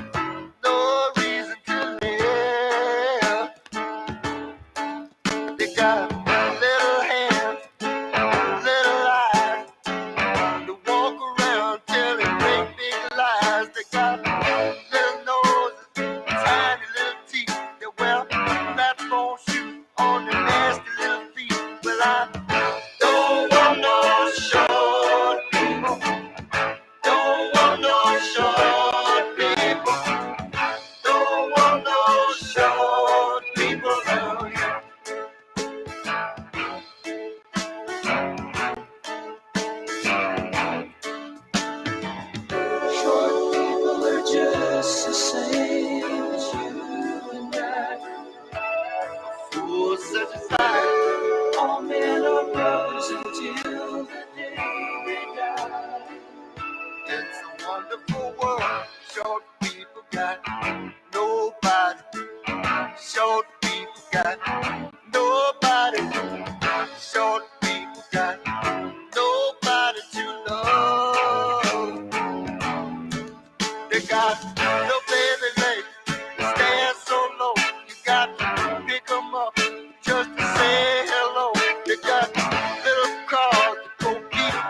no reason to live. They got little hands, little eyes. They walk around telling great big lies. They got little noses, tiny little teeth. They wear platform shoes on their nasty little feet. Well, I don't want no short people. Don't want no short people. Don't want no short people around here. Short people are just the same as you and I. Fools such as I, all men are brothers until the day they die. It's a wonderful world. Short people got nobody. Short people got nobody. Short people got nobody to love. They got no baby legs, they stand so low. You got to pick them up just to say hello. They got little cars that go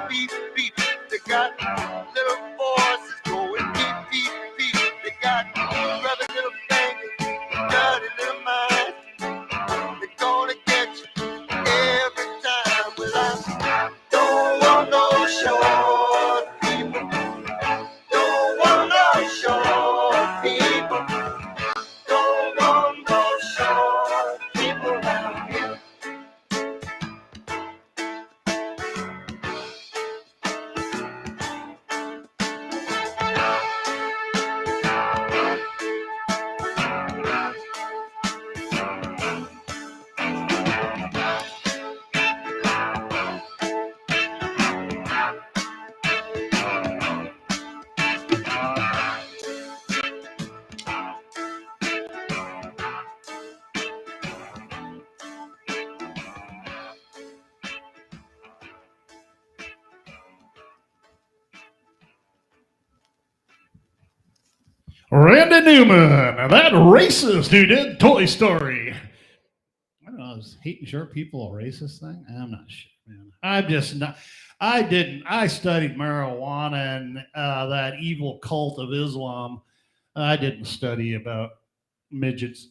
beep, beep, beep. They got little voices going beep, beep, beep. They got rubbing little fingers, dirty little minds. They're gonna get you every time. Well, I don't want no short people. Don't want no short people. Don't want no short people around here. Randy Newman, that racist who did Toy Story. I don't know, is hating short people a racist thing? I'm not sure, man. I'm just not. I studied marijuana and that evil cult of Islam. I didn't study about midgets.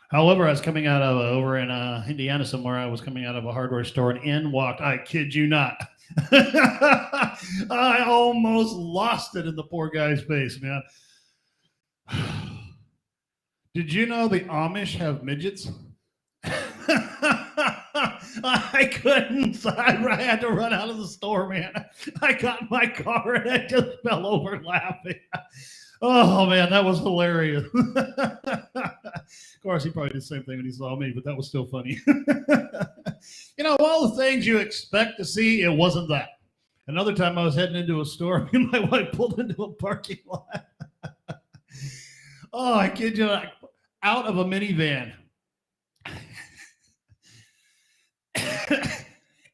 However, I was coming out of over in Indiana somewhere. I was coming out of a hardware store and in walked, I kid you not. I almost lost it in the poor guy's face, man. Did you know the Amish have midgets? I couldn't. I had to run out of the store, man. I got in my car and I just fell over laughing. Oh, man, that was hilarious. Of course, he probably did the same thing when he saw me, but that was still funny. You know, all the things you expect to see, it wasn't that. Another time I was heading into a store, me and my wife pulled into a parking lot. Oh, I kid you not, out of a minivan.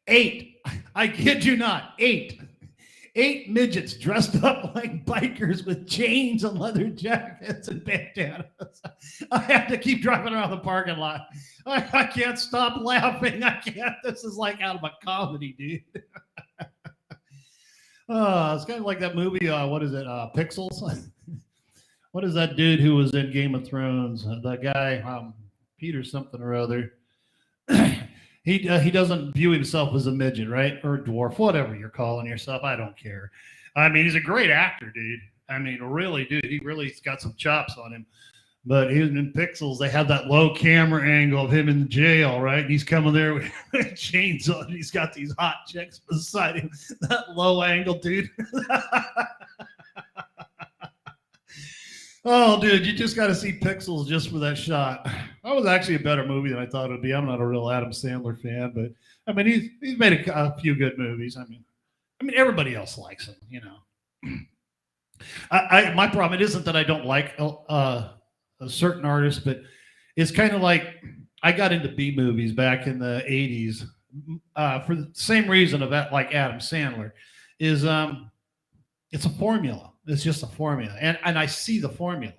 8. I kid you not, 8 midgets dressed up like bikers with chains and leather jackets and bandanas. I had to keep driving around the parking lot. I can't stop laughing. I can't. This is like out of a comedy, dude. It's kind of like that movie. What is it? Pixels. What is that dude who was in Game of Thrones? That guy, Peter something or other. He doesn't view himself as a midget, right? Or a dwarf, whatever you're calling yourself. I don't care. I mean, he's a great actor, dude. I mean, really, dude. He really's got some chops on him. But even in Pixels, they have that low camera angle of him in the jail, right? And he's coming there with chains on. He's got these hot chicks beside him. That low angle, dude. Oh, dude, you just got to see Pixels just for that shot. That was actually a better movie than I thought it would be. I'm not a real Adam Sandler fan, but I mean, he's made a few good movies. I mean, everybody else likes him, you know. My problem, it isn't that I don't like a certain artist, but it's kind of like I got into B movies back in the 80s for the same reason of that, like Adam Sandler, is it's a formula. It's just a formula, and I see the formula.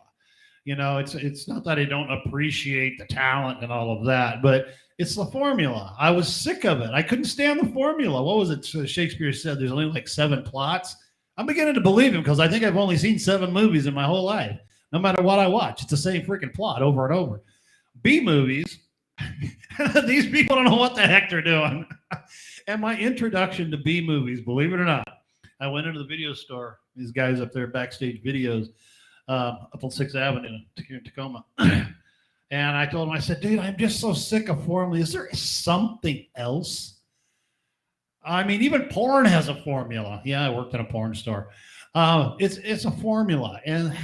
You know, it's not that I don't appreciate the talent and all of that, but it's the formula. I was sick of it. I couldn't stand the formula. What was it? Shakespeare said there's only like 7 plots. I'm beginning to believe him because I think I've only seen 7 movies in my whole life. No matter what I watch, it's the same freaking plot over and over. B movies, these people don't know what the heck they're doing. And my introduction to B movies, believe it or not, I went into the video store. These guys up there, Backstage Videos, up on 6th Avenue here in Tacoma. And I told him, I said, dude, I'm just so sick of formula. Is there something else? I mean, even porn has a formula. Yeah, I worked in a porn store. It's a formula. And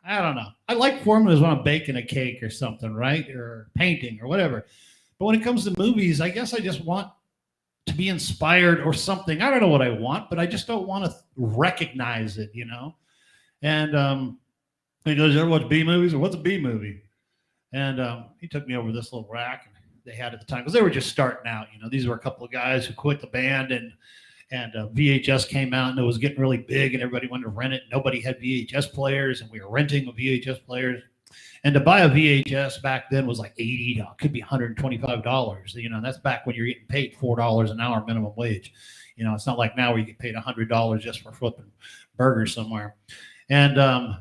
I don't know. I like formulas when I'm baking a cake or something, right? Or painting or whatever. But when it comes to movies, I guess I just want to be inspired or something. I don't know what I want, but I just don't want to recognize it, you know? And he goes, you ever watch B movies? Or what's a B movie? And he took me over this little rack they had at the time, because they were just starting out. You know, these were a couple of guys who quit the band, and VHS came out, and it was getting really big, and everybody wanted to rent it. Nobody had VHS players, and we were renting VHS players. And to buy a VHS back then was like $80, could be $125. You know, that's back when you're getting paid $4 an hour minimum wage. You know, it's not like now where you get paid $100 just for flipping burgers somewhere. And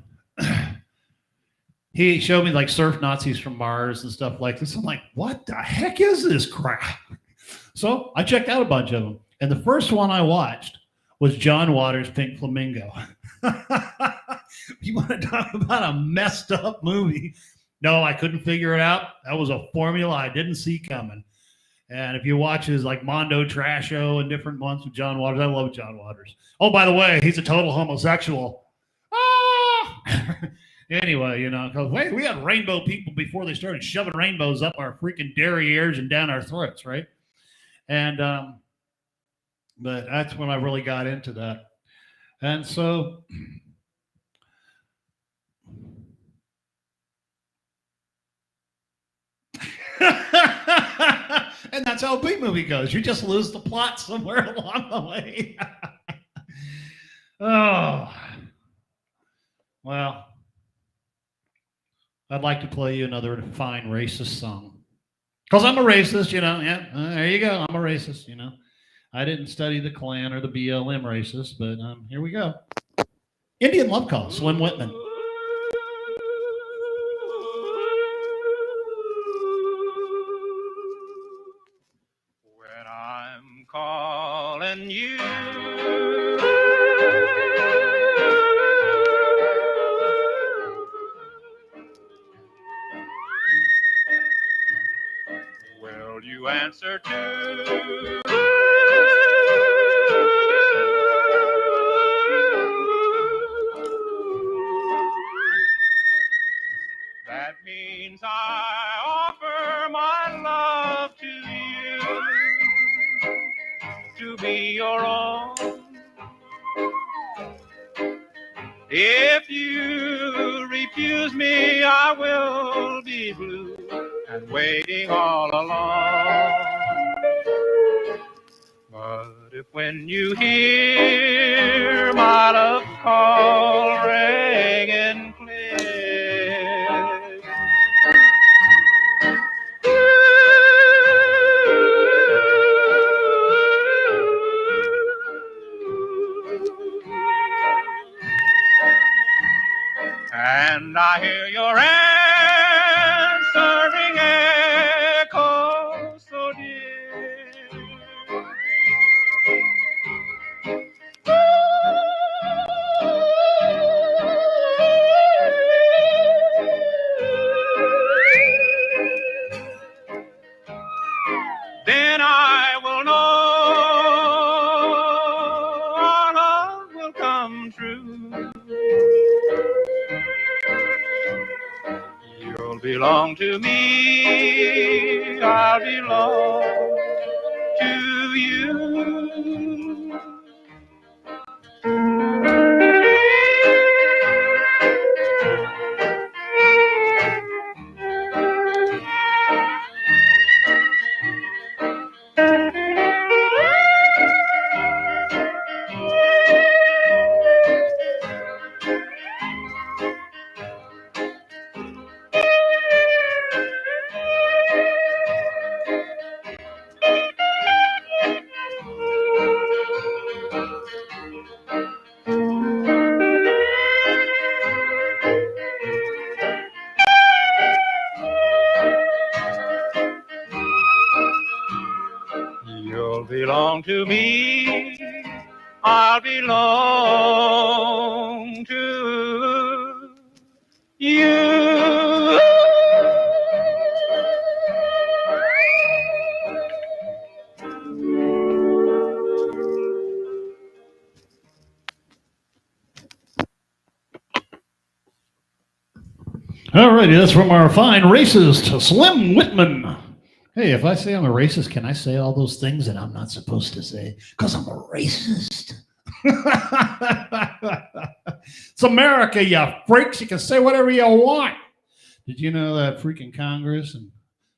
he showed me like Surf Nazis from Mars and stuff like this. I'm like, what the heck is this crap? So I checked out a bunch of them. And the first one I watched was John Waters' Pink Flamingo. You want to talk about a messed up movie? No, I couldn't figure it out. That was a formula I didn't see coming. And if you watch his like Mondo Trasho and different ones with John Waters, I love John Waters. Oh, by the way, he's a total homosexual. Ah! Anyway, you know, because we had rainbow people before they started shoving rainbows up our freaking derrieres and down our throats, right? And but that's when I really got into that. And so and that's how a B movie goes. You just lose the plot somewhere along the way. Oh, well, I'd like to play you another fine racist song. Because I'm a racist, you know. Yeah, there you go. I'm a racist, you know. I didn't study the Klan or the BLM racist, but here we go. Indian Love Call, Slim Whitman. When I'm calling you, will you answer to? That means I offer my love to you, to be your own. If you refuse me, I will be blue and waiting all alone. But if when you hear my love call ringing clear, and I hear your answering echo so dear, then I will know our love will come true. belong to me. I'll belong to you. You'll belong to me. I'll belong to you. All righty, that's from our fine racist, Slim Whitman. Hey, if I say I'm a racist, can I say all those things that I'm not supposed to say? Because I'm a racist. It's America, you freaks. You can say whatever you want. Did you know that freaking Congress and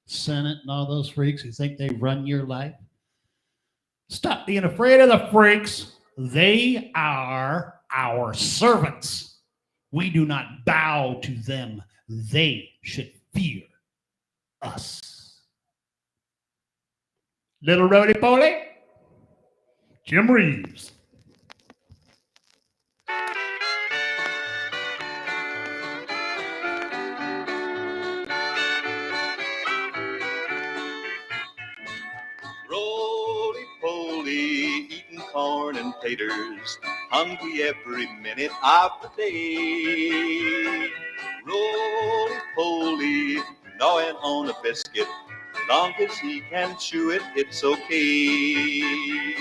Senate and all those freaks who think they run your life? Stop being afraid of the freaks. They are our servants. We do not bow to them. They should fear us. Little roly-poly, Jim Reeves. Roly-poly, eating corn and taters, hungry every minute of the day. Roly-poly, gnawing on a biscuit, long as he can chew it, it's okay.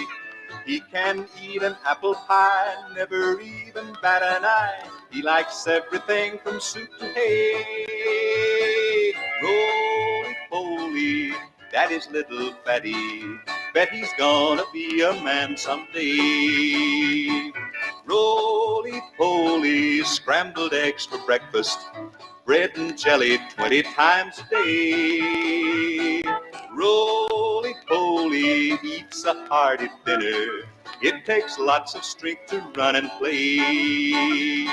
He can eat an apple pie, never even bat an eye. He likes everything from soup to hay. Roly-poly, Daddy's little fatty, bet he's gonna be a man someday. Roly-poly, scrambled eggs for breakfast, bread and jelly 20 times a day. Roly-poly eats a hearty dinner, it takes lots of strength to run and play.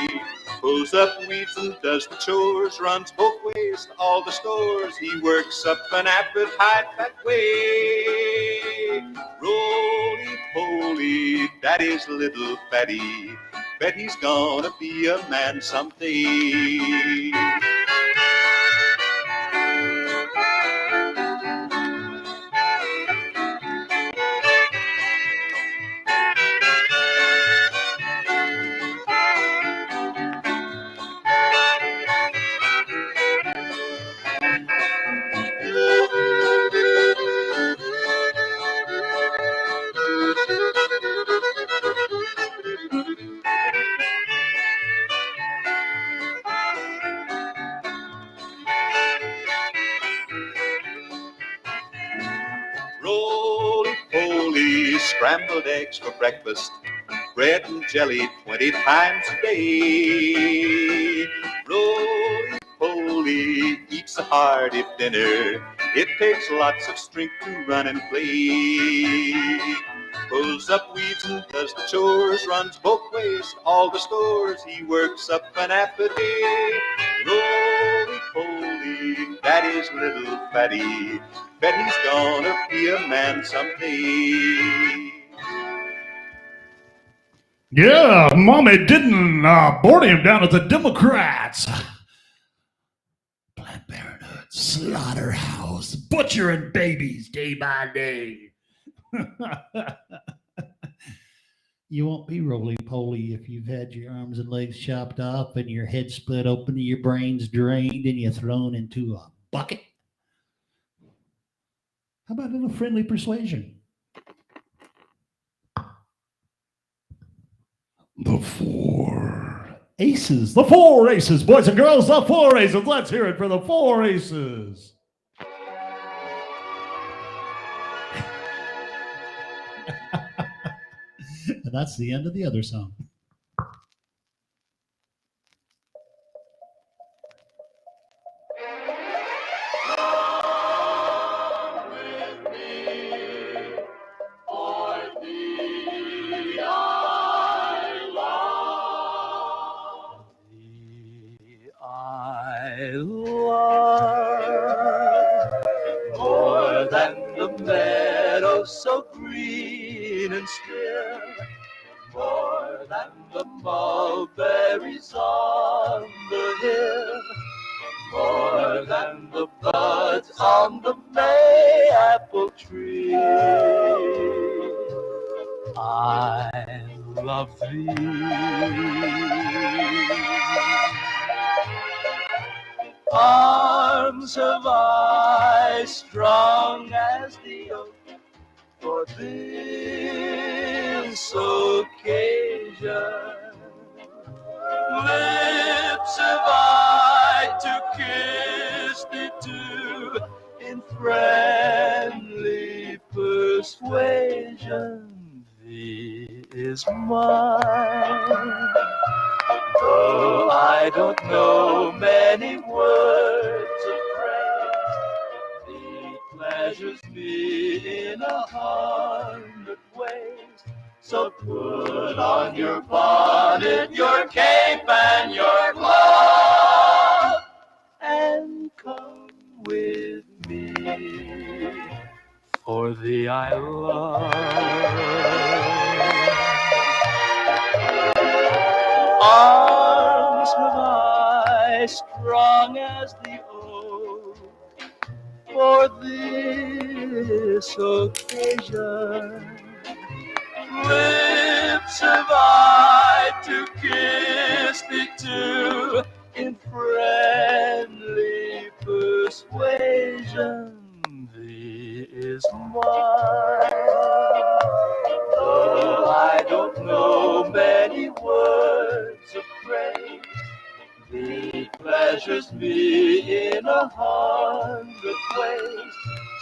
Pulls up weeds and does the chores, runs both ways to all the stores. He works up an appetite that way. Roly-poly, Daddy's little fatty, bet he's gonna be a man someday. Roly-poly, scrambled eggs for breakfast, bread and jelly 20 times a day. Roly-poly eats a hearty dinner, it takes lots of strength to run and play. Pulls up weeds and does the chores, runs both ways to all the stores. He works up an appetite. Roly-poly, Daddy's little fatty, bet he's gonna be a man someday. Yeah, Mommy didn't board him down at the Democrats. Planned Parenthood, slaughterhouse, butchering babies day by day. You won't be roly-poly if you've had your arms and legs chopped off and your head split open and your brains drained and you're thrown into a bucket. How about a little friendly persuasion? Before Aces, the four aces, boys and girls, the four aces. Let's hear it for the four aces. And that's the end of the other song. I love more than the meadow so green and still, more than the mulberries on the hill, more than the buds on the mayapple tree. I love thee. Arms of ice, strong as the oak, for this occasion. Lips of ice to kiss thee too, in friendly persuasion. Thee is mine. Though I don't know many words of praise, thee pleasures me in 100 ways. So put on your bonnet, your cape, and your glove, and come with me, for thee I love. Arms of ice, strong as the oak, for this occasion. Lips of ice to kiss thee too, in friendly persuasion. Thee is mine. Though I don't know many words of praise, thee pleasures me in 100 ways.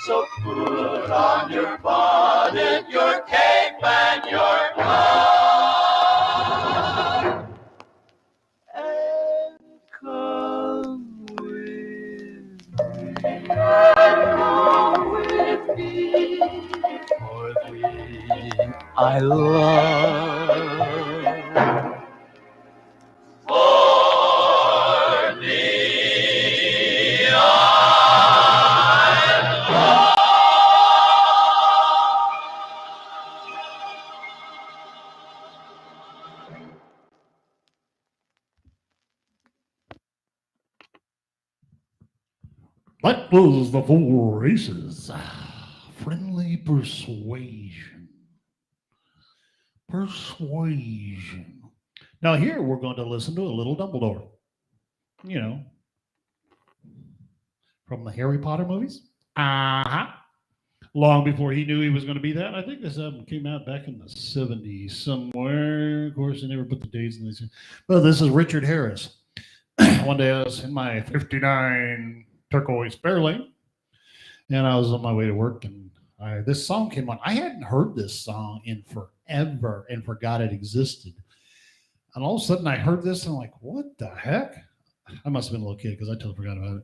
So put on your bonnet, your cape, and your glove, and come with me, for thee I love. For thee I love. That was the four aces. Friendly persuasion. Persuasion. Now here we're going to listen to a little Dumbledore. You know, from the Harry Potter movies. Uh-huh. Long before he knew he was going to be that. I think this album came out back in the 70s somewhere. Of course, they never put the dates in these. But this is Richard Harris. One day I was in my 59 turquoise Fairlane, and I was on my way to work, and this song came on. I hadn't heard this song in forever and forgot it existed. And all of a sudden I heard this, and I'm like, what the heck? I must have been a little kid because I totally forgot about it.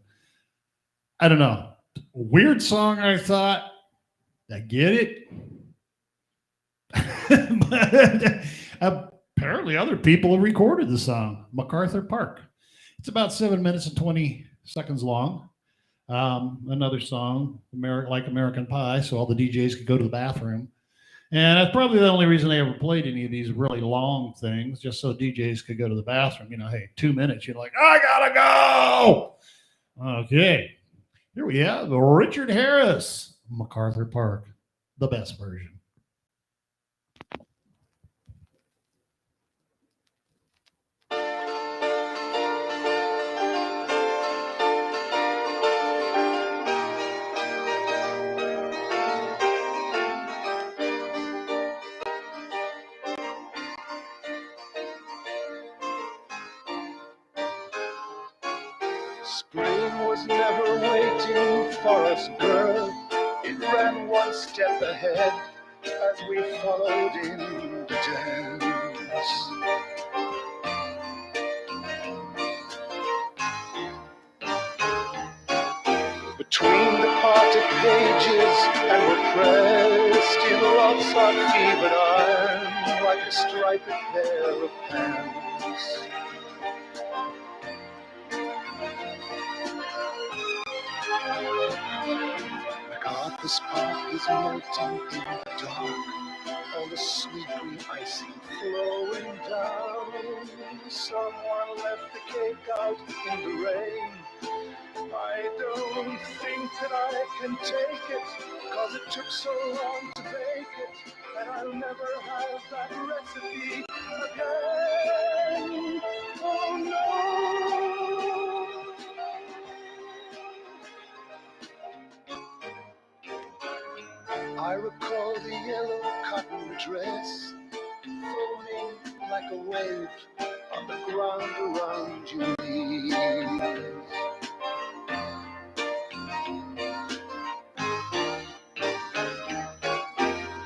I don't know. Weird song, I thought. I get it. But apparently other people have recorded the song, MacArthur Park. It's about 7 minutes and 20 seconds long. Another song, like American Pie, so all the DJs could go to the bathroom. And that's probably the only reason they ever played any of these really long things, just so DJs could go to the bathroom. You know, hey, 2 minutes, you're like, I gotta go. Okay. Here we have Richard Harris, MacArthur Park, the best version. Spring was never waiting for us, girl. It ran one step ahead as we followed in the dance. Between the parted pages and were pressed in love's hot-fevered iron like a striped pair of pants. MacArthur's Park is melting in the dark, all the sweet green icing flowing down. Someone left the cake out in the rain. I don't think that I can take it, 'cause it took so long to bake it, and I'll never have that recipe again. Oh no. I recall the yellow cotton dress floating like a wave on the ground around your knees.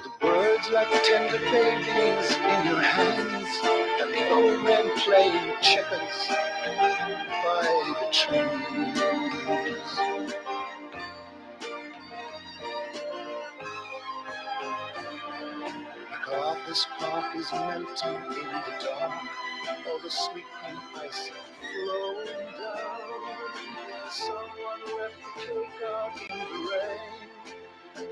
The birds like tender babies in your hands, and the old men playing checkers by the trees. MacArthur's Park is melting in the dark, all the sweet green icing flowing down. Someone left the cake out in the rain.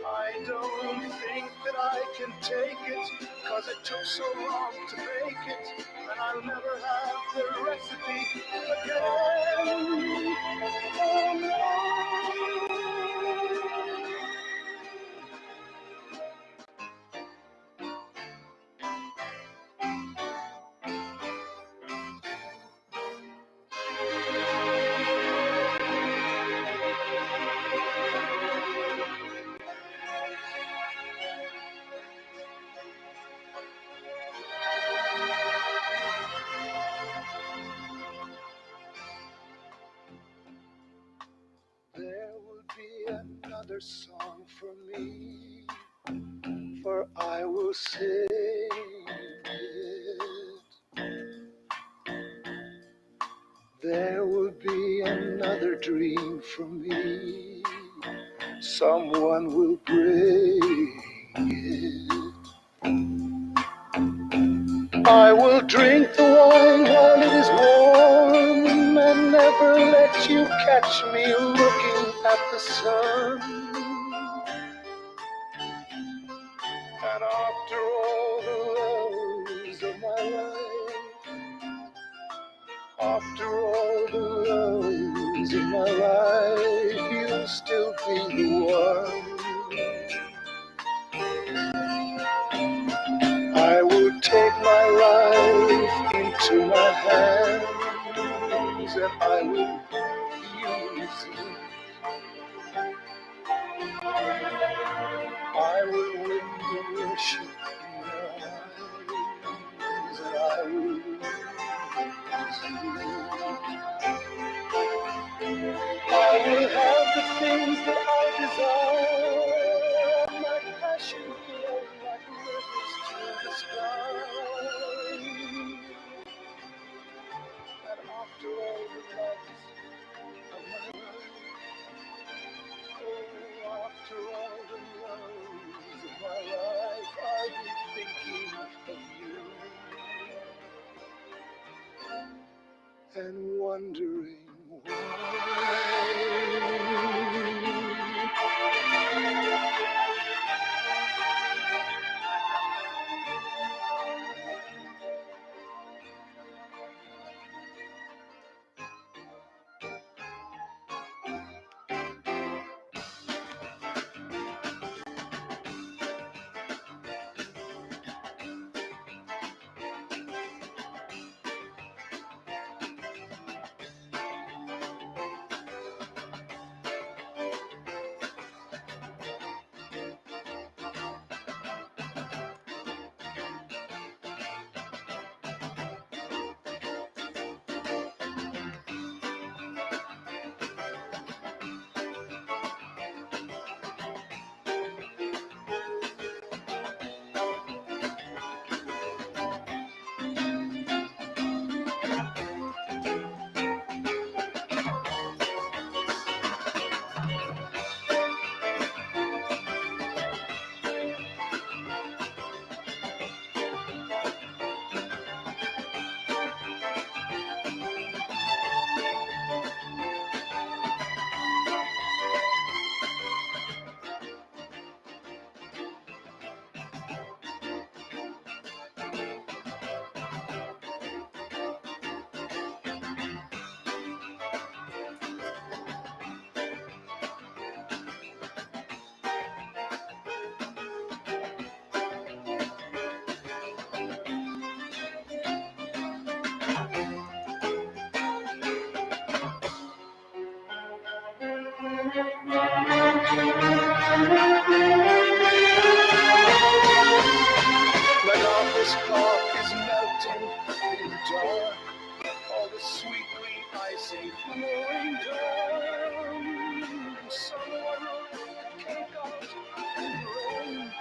I don't think that I can take it, 'cause it took so long to bake it, and I'll never have the recipe again. Oh no. There will be another song for me, for I will sing it. There will be another dream for me, someone will bring it. I will drink the wine while it is warm, and never let you catch me looking at the sun. And after all the loves of my life, after all the loves of my life, you'll still be the one. I will take my life into my hands, and I will use it. I will win the worship in your eyes, and I will use it. I will have the things that I desire, my passion flow like rivers to the sky. And after all the loves of my life, oh, after all the loves of my life, I'll be thinking of you and wondering why. My office clock is melting in the dark. All the sweet green ice ain't flowing down. Someone wrote the cake out in the rain.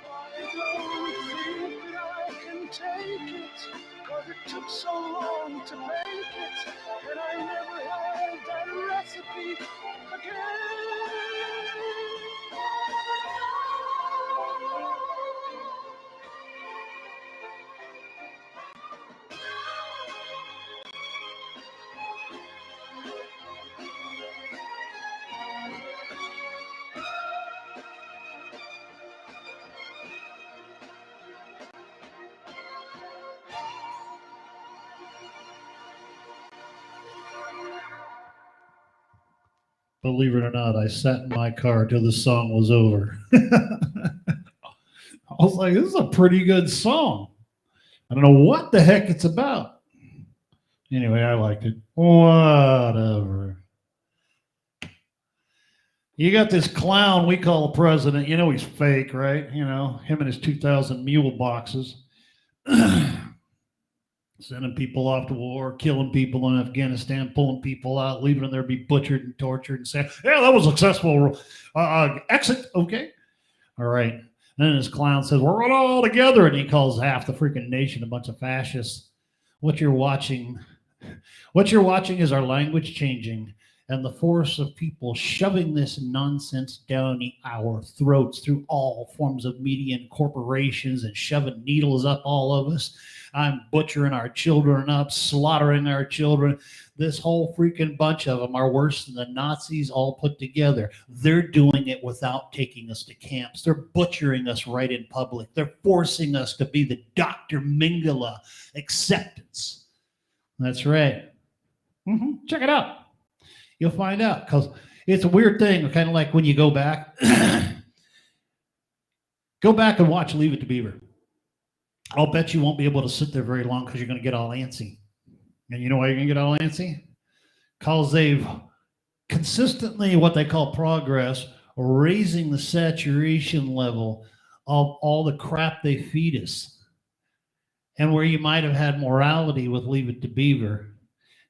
I don't think that I can take it, 'cause it took so long to make it, and I never had that recipe again. Believe it or not, I sat in my car till the song was over. I was like, this is a pretty good song. I don't know what the heck it's about. Anyway, I liked it. Whatever. You got this clown we call the president. You know he's fake, right? You know, him and his 2,000 mule boxes. Sending people off to war, killing people in Afghanistan, pulling people out, leaving them there to be butchered and tortured and saying, yeah, that was a successful exit. Okay. All right. And then this clown says, we're all together. And he calls half the freaking nation a bunch of fascists. What you're watching is our language changing and the force of people shoving this nonsense down our throats through all forms of media and corporations and shoving needles up all of us. I'm butchering our children up, slaughtering our children. This whole freaking bunch of them are worse than the Nazis all put together. They're doing it without taking us to camps. They're butchering us right in public. They're forcing us to be the Dr. Mengele acceptance. That's right. Check it out. You'll find out, because it's a weird thing, kind of like when you go back. Go back and watch Leave It to Beaver. I'll bet you won't be able to sit there very long because you're going to get all antsy. And you know why you're going to get all antsy? Because they've consistently, what they call progress, raising the saturation level of all the crap they feed us. And where you might have had morality with Leave It to Beaver,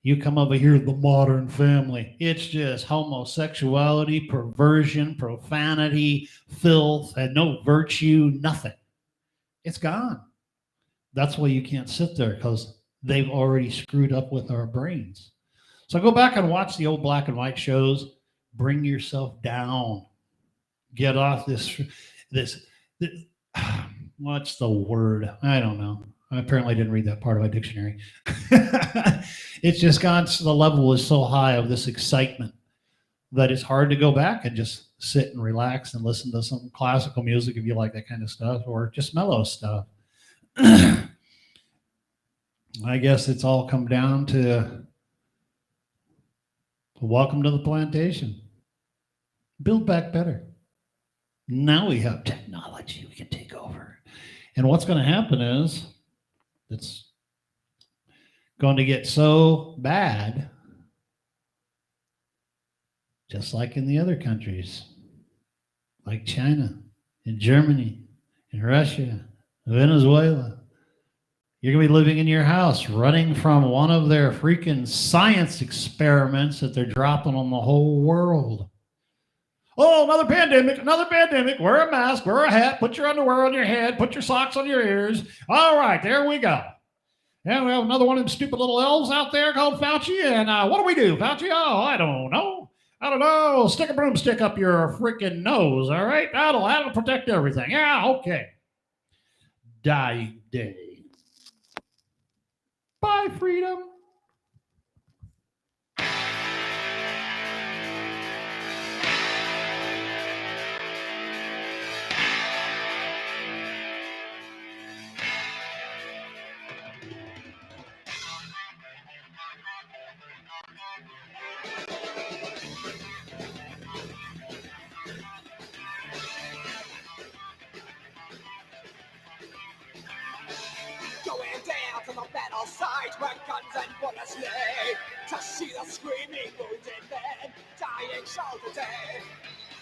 you come over here, the modern family. It's just homosexuality, perversion, profanity, filth, and no virtue, nothing. It's gone. That's why you can't sit there, because they've already screwed up with our brains. So go back and watch the old black and white shows. Bring yourself down. Get off this what's the word? I don't know. I apparently didn't read that part of my dictionary. It's just gone to the level is so high of this excitement that it's hard to go back and just sit and relax and listen to some classical music if you like that kind of stuff, or just mellow stuff. I guess it's all come down to welcome to the plantation. Build back better. Now we have technology. We can take over. And what's going to happen is it's going to get so bad, just like in the other countries, like China and Germany and Russia, Venezuela. You're going to be living in your house, running from one of their freaking science experiments that they're dropping on the whole world. Oh, another pandemic. Wear a mask, wear a hat, put your underwear on your head, put your socks on your ears. All right, there we go. And we have another one of them stupid little elves out there called Fauci. And what do we do, Fauci? Oh, I don't know. Stick a broomstick up your freaking nose, all right? That'll protect everything. Yeah, okay. Dying day. Bye, freedom. Going down to the battle site where guns and bullets lay, to see the screaming wounded men dying show today.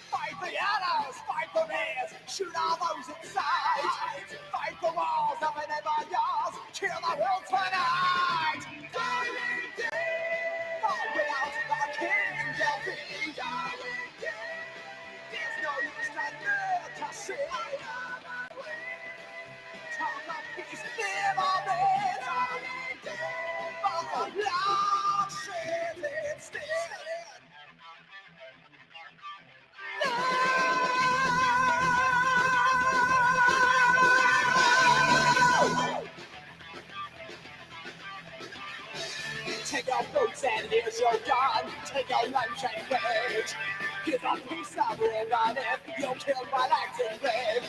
Fight the others, fight the reds, shoot all those inside. Fight the walls of an ever yours, kill the world tonight. Dying day, fight without the king, there'll be dying day. There's no use to live to see. Talk of peace, live on it. But the Lord says instead. Take your boots and here's your gun. Take your lunch and wait. Give a piece of ring on it. You'll kill my acting brave.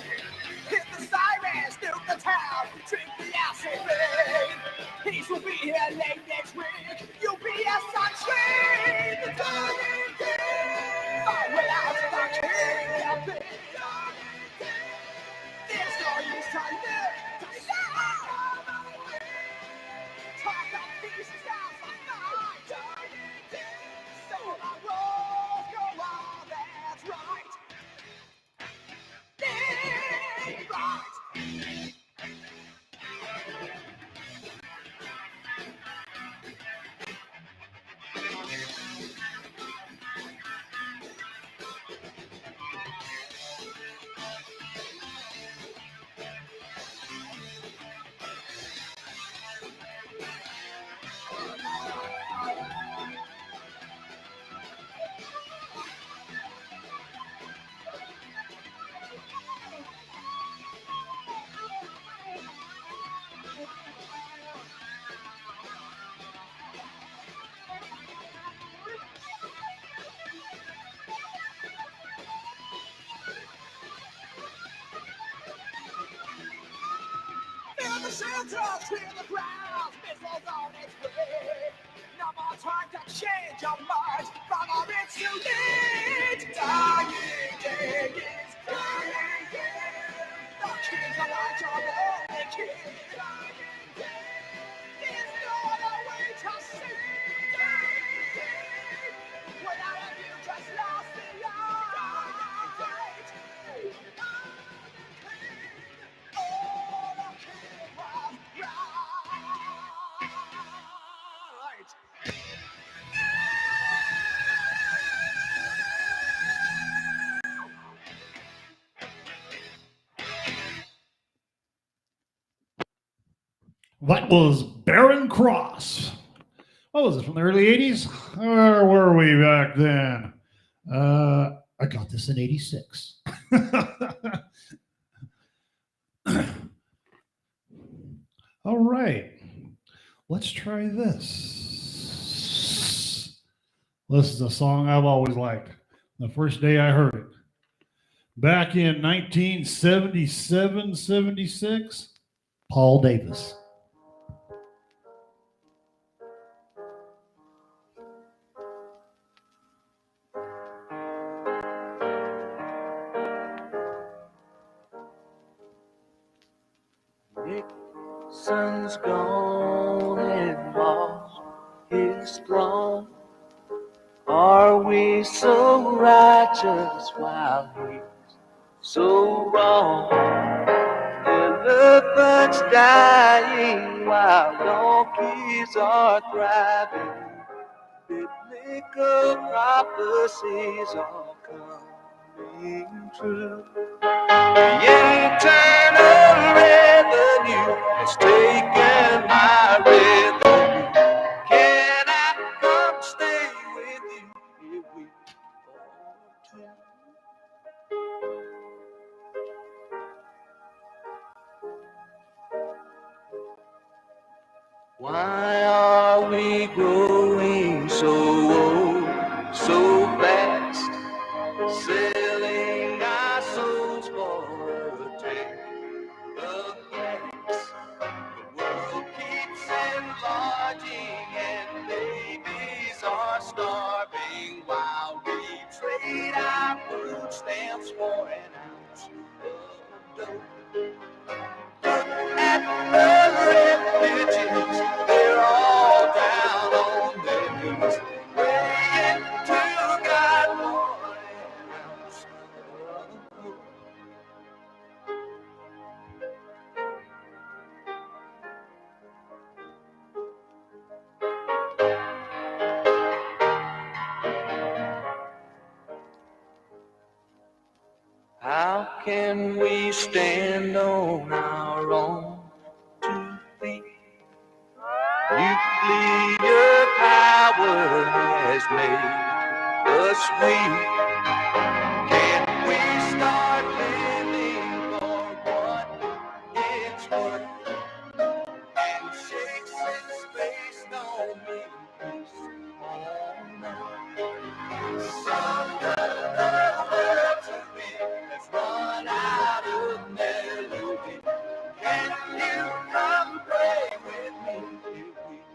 Hit the sirens, nuke the town. Drink the acid rain. Peace will be here late next week. You'll be a sunshine. The dying day. Fight without the king. There'll be dying day. There's no use to live to shout. Talk of peace is out for night. Dying day. So the rules go on, that's right. Right. Fill the shelters, clear the grounds, missiles on its way. No more time to change your mind, follow it too late. Dying day is dying day. The king's alive, your only king. Dying day, there's no other way to see. Dying day, without you just lost the light. Oh, the king was right. That was Barren Cross. What was it, from the early 80s? Where were we back then? I got this in 86. All right. Let's try this. This is a song I've always liked. The first day I heard it. Back in 1977, 76, Paul Davis. Nixon's gone and lost his throne. Are we so righteous while he's so wrong? Elephants dying while donkeys are thriving. Biblical prophecies are coming true. The eternal revenue has taken my revenue. Can I come stay with you if we want to? Why are we growing so old, so fast? Selling our souls for a tank of gas. The world keeps enlarging and babies are starving while we trade our food stamps for an ounce of dope. Look at the refugees, they're all down on their knees, praying to God for can we stand on our own 2 feet? Nuclear power has made us weak. Can we start living for what it's worth? Handshakes in space don't mean peace on earth. Some of the world to be has run out of melody. Can you come pray with me a week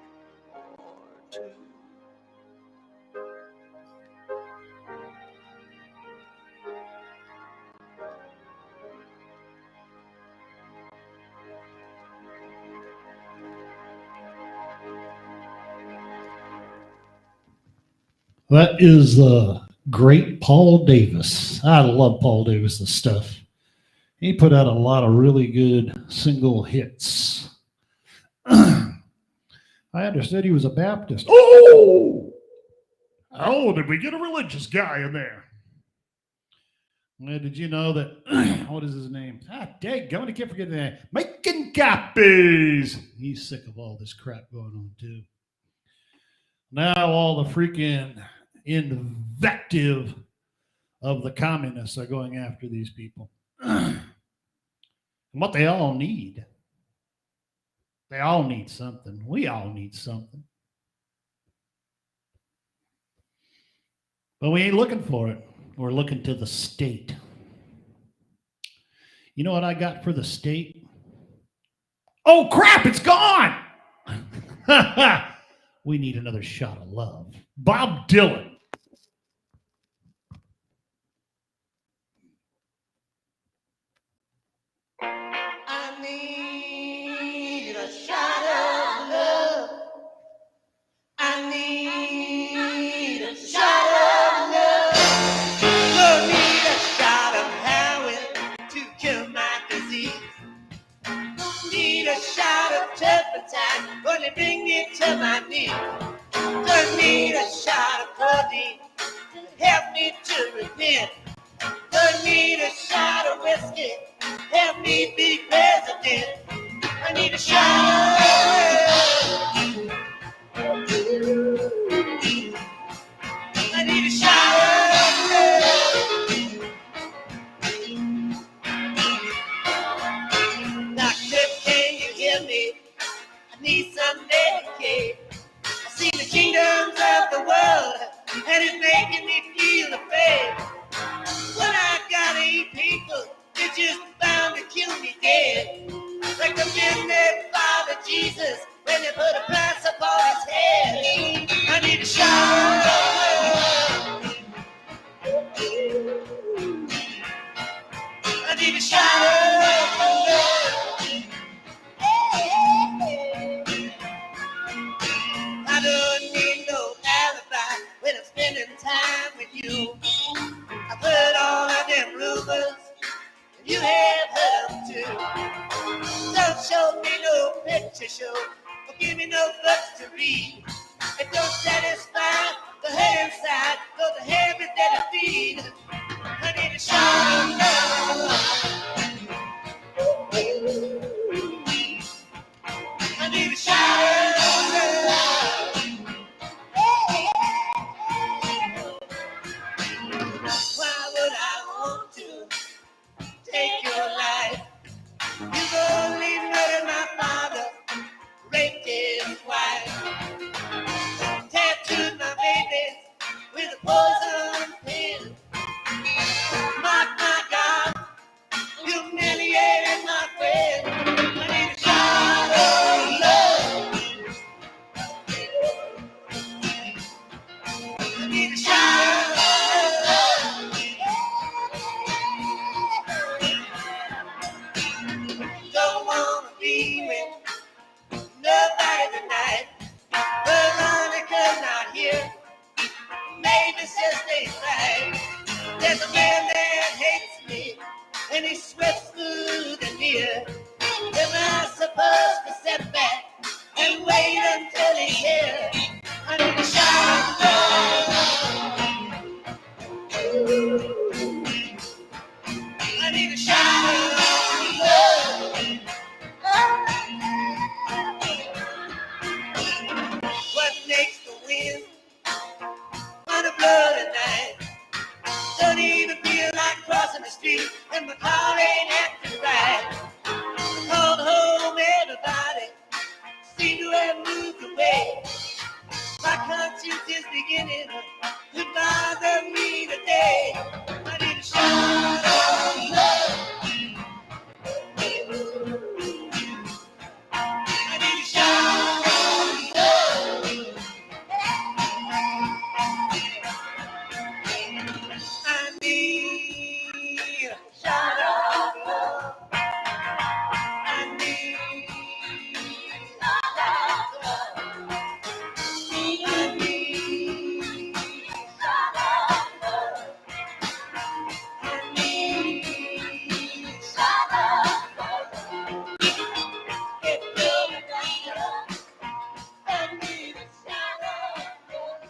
or two? That is the great Paul Davis. I love Paul Davis's stuff. He put out a lot of really good single hits. I understood he was a Baptist. Oh, did we get a religious guy in there? Well, did you know that, what is his name? Daggone, I can't forget the name. Making Copies. He's sick of all this crap going on, too. Now all the freaking invective of the communists are going after these people. And what they all need. They all need something. We all need something. But we ain't looking for it. We're looking to the state. You know what I got for the state? Oh, crap, it's gone! We need another shot of love. Bob Dylan. I need a shot of love. I need a shot of love. I need a shot of heroin to cure my disease. Need a shot of turpentine, only bring me to my knees. Don't need a shot of codeine to help me to repent. Don't need a shot of whiskey, help me be president. I need a shot of love. I need a shot of love. Doctor, can you hear me? I need some Medicaid. I've seen the kingdoms of the world, and it's making me feel afraid. When I gotta eat people, they're just bound to kill me dead. Like the men that followed Jesus when they put a price upon his head. I need a shot of love. I need a shot of love. I don't need no alibi when I'm spending time with you. I've heard all of them rumors, and you have heard them too. Don't show me no picture show, or give me no books to read. It don't satisfy the hurt inside, nor the habit that I feed. I need a shot of love. I need a shot of love. Why would I want to take your life? You only murdered my father, raped his wife, tattooed my baby with a poison pen. My God, humiliated my friend. I need a shot of love. I need a shot of love. Don't wanna be with nobody tonight. Veronica's not here. Maybe just ain't right. There's a man that hates me, and he sweats through the near. Am I supposed to step back and wait until he's here? I need a shot of love. I need a good at night. Don't even feel like crossing the street, and my car ain't acting right. Called home, everybody seem to have moved away. My conscience is beginning to bother me today. I need a shot of love. I need a shot of love. I need a shot of love. I need a shot of love. I need a shot of love. I need a shot of love. Get love right up. I need a shot of love.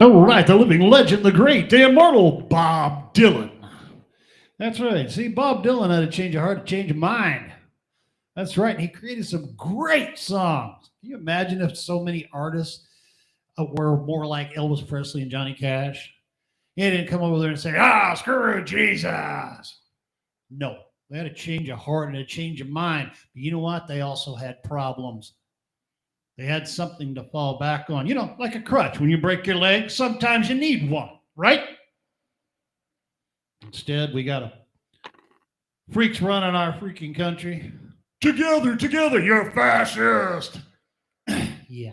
All right, the living legend, the great, the immortal Bob Dylan. That's right. See, Bob Dylan had a change of heart, a change of mind. That's right. And he created some great songs. Can you imagine if so many artists were more like Elvis Presley and Johnny Cash? He didn't come over there and say, screw Jesus. No, they had a change of heart and a change of mind. But you know what? They also had problems. They had something to fall back on. You know, like a crutch. When you break your leg, sometimes you need one, right? Instead, we got freaks running our freaking country. Together, you're fascist. Yeah.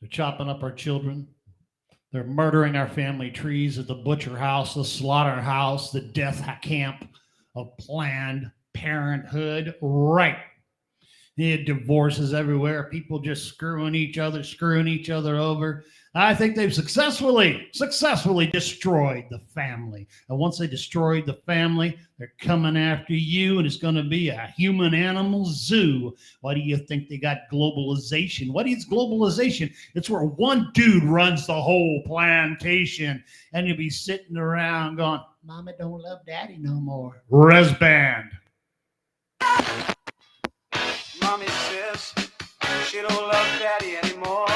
They're chopping up our children. They're murdering our family trees at the butcher house, the slaughterhouse, the death camp of Planned Parenthood. Right. They had divorces everywhere. People just screwing each other over. I think they've successfully destroyed the family. And once they destroyed the family, they're coming after you, and it's going to be a human animal zoo. Why do you think they got globalization? What is globalization? It's where one dude runs the whole plantation, and you'll be sitting around going, Mama don't love Daddy no more. Res band. Mommy says she don't love Daddy anymore.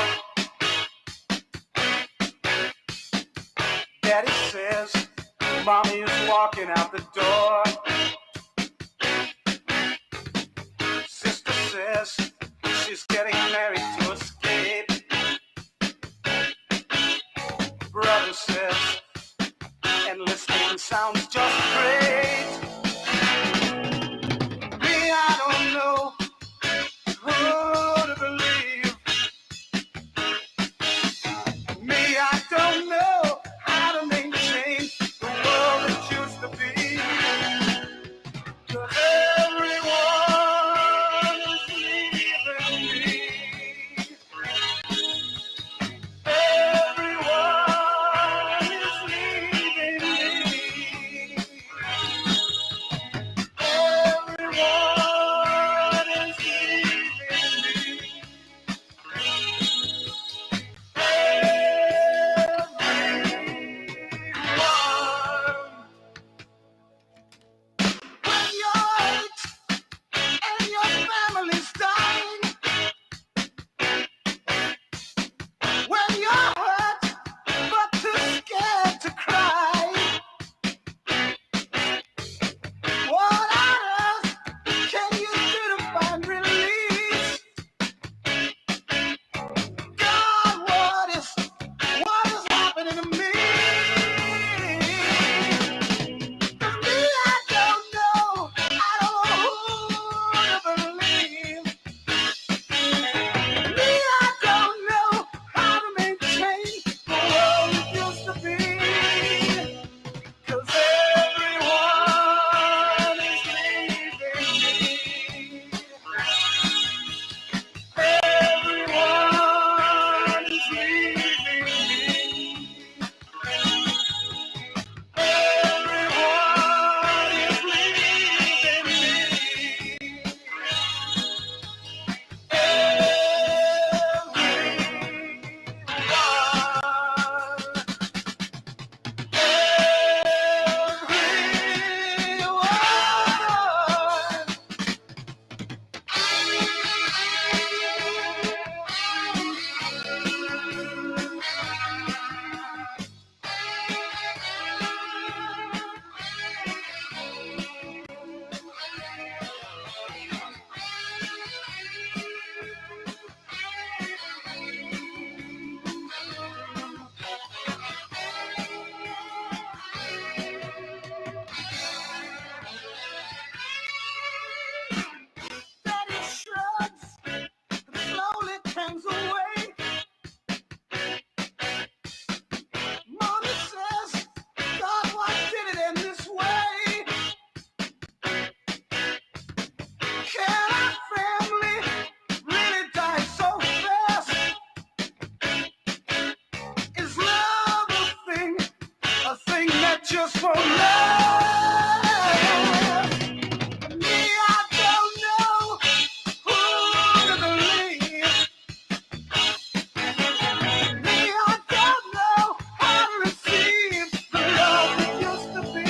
Daddy says Mommy is walking out the door. Sister says she's getting married to escape. Brother says enlisting sounds just great. Me, I don't know who to believe. Me, I don't know how to maintain the world that used to be. 'Cause everyone is leaving me. Everyone is leaving me. just won't love me. I don't know who to believe. Me, I don't know how to receive the love that used to be.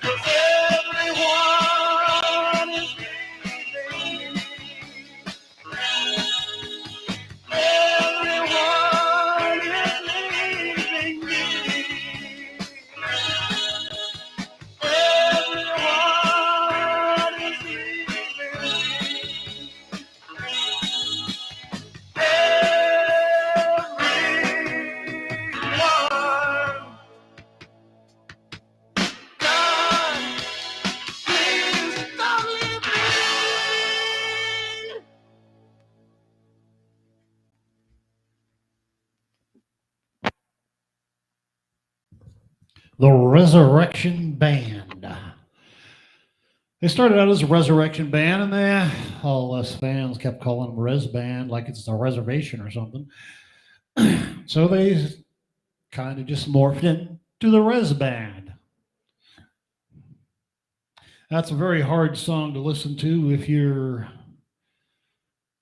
'Cause everyone is leaving me. Everyone is leaving me. Everyone is leaving me. Everyone. God, please don't leave me. The Resurrection Band. They started out as a Resurrection Band, and all us fans kept calling them Res Band, like it's a reservation or something. So they kind of just morphed into the Res Band. That's a very hard song to listen to if you're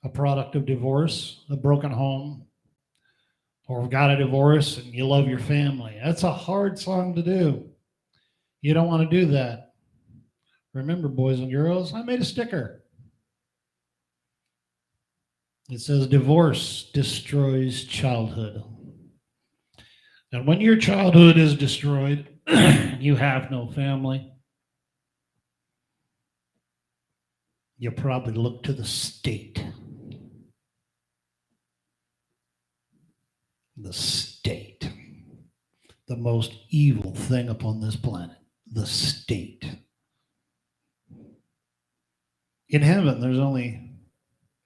a product of divorce, a broken home, or got a divorce and you love your family. That's a hard song to do. You don't want to do that. Remember, boys and girls, I made a sticker. It says, divorce destroys childhood. And when your childhood is destroyed, you have no family, you probably look to the state. The state. The most evil thing upon this planet. The state. In heaven, there's only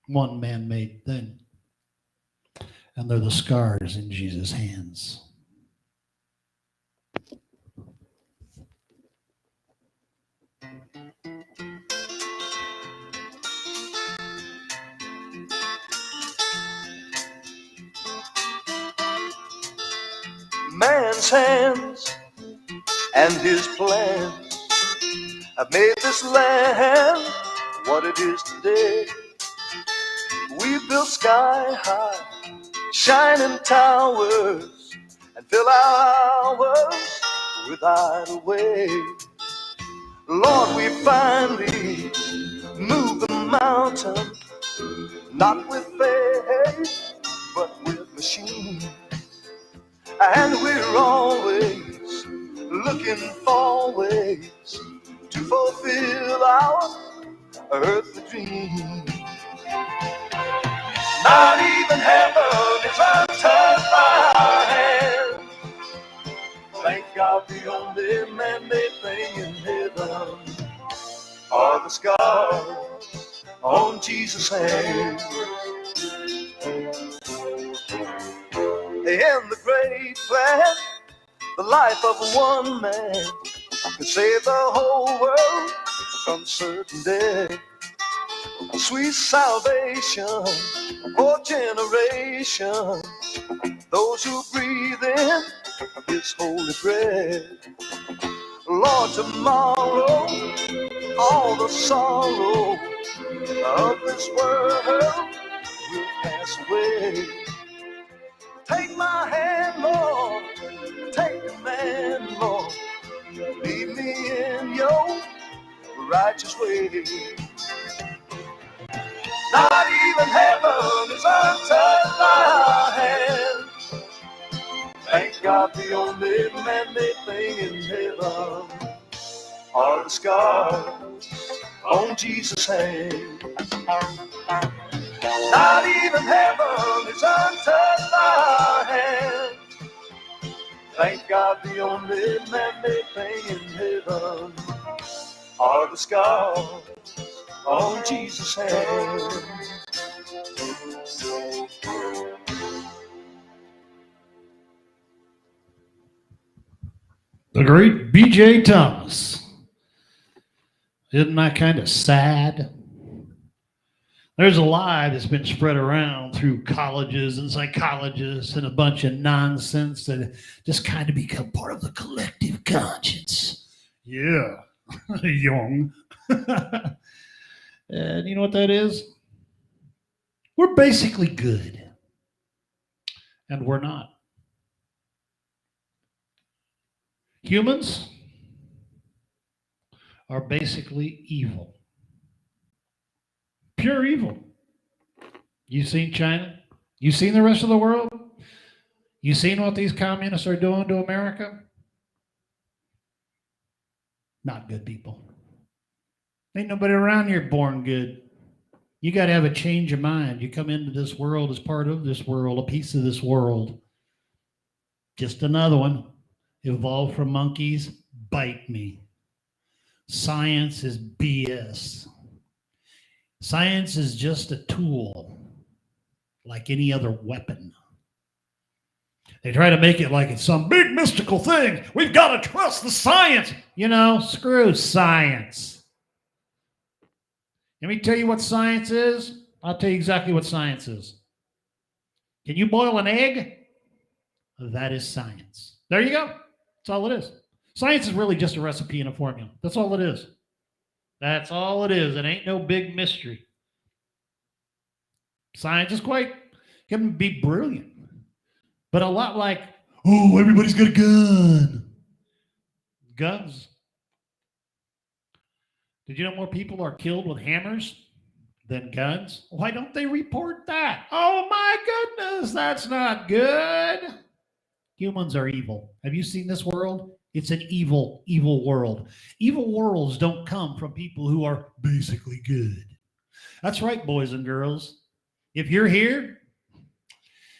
one man-made thing. And they're the scars in Jesus' hands. Man's hands and his plans have made this land what it is today. We built sky high, shining towers, and fill our hours with idle ways. Lord, we finally moved the mountain, not with faith, but with machines. And we're always looking for ways to fulfill our earthly dreams. Not even heaven is untouched by our hand. Thank God the only man-made thing in heaven are the scars on Jesus' hands. In the great plan, the life of one man can save the whole world from certain death. Sweet salvation for generations, those who breathe in His holy breath. Lord, tomorrow, all the sorrow of this world will pass away. Take my hand, Lord, take the man, Lord, lead me in your righteous way. Not even heaven is untouched by our hand. Thank God the only man-made thing in heaven are the scars on Jesus' hand. Not even heaven is untouched by our hand. Thank God the only man-made thing in heaven are the scars on Jesus' hand. The great B.J. Thomas. Isn't that kind of sad? There's a lie that's been spread around through colleges and psychologists and a bunch of nonsense that just kind of become part of the collective conscience. Yeah, young. And you know what that is? We're basically good. And we're not. Humans are basically evil. Pure evil. You seen China? You seen the rest of the world? You seen what these communists are doing to America? Not good people. Ain't nobody around here born good. You got to have a change of mind. You come into this world as part of this world, a piece of this world. Just another one. Evolved from monkeys, bite me. Science is BS. Science is just a tool, like any other weapon. They try to make it like it's some big mystical thing. We've got to trust the science. You know, screw science. Let me tell you what science is. I'll tell you exactly what science is. Can you boil an egg? That is science. There you go. That's all it is. Science is really just a recipe and a formula. That's all it is. That's all it is. It ain't no big mystery. Science is can be brilliant. But a lot like, oh, everybody's got a gun. Guns. Did you know more people are killed with hammers than guns? Why don't they report that? Oh my goodness, that's not good. Humans are evil. Have you seen this world? It's an evil, evil world. Evil worlds don't come from people who are basically good. That's right, boys and girls. If you're here,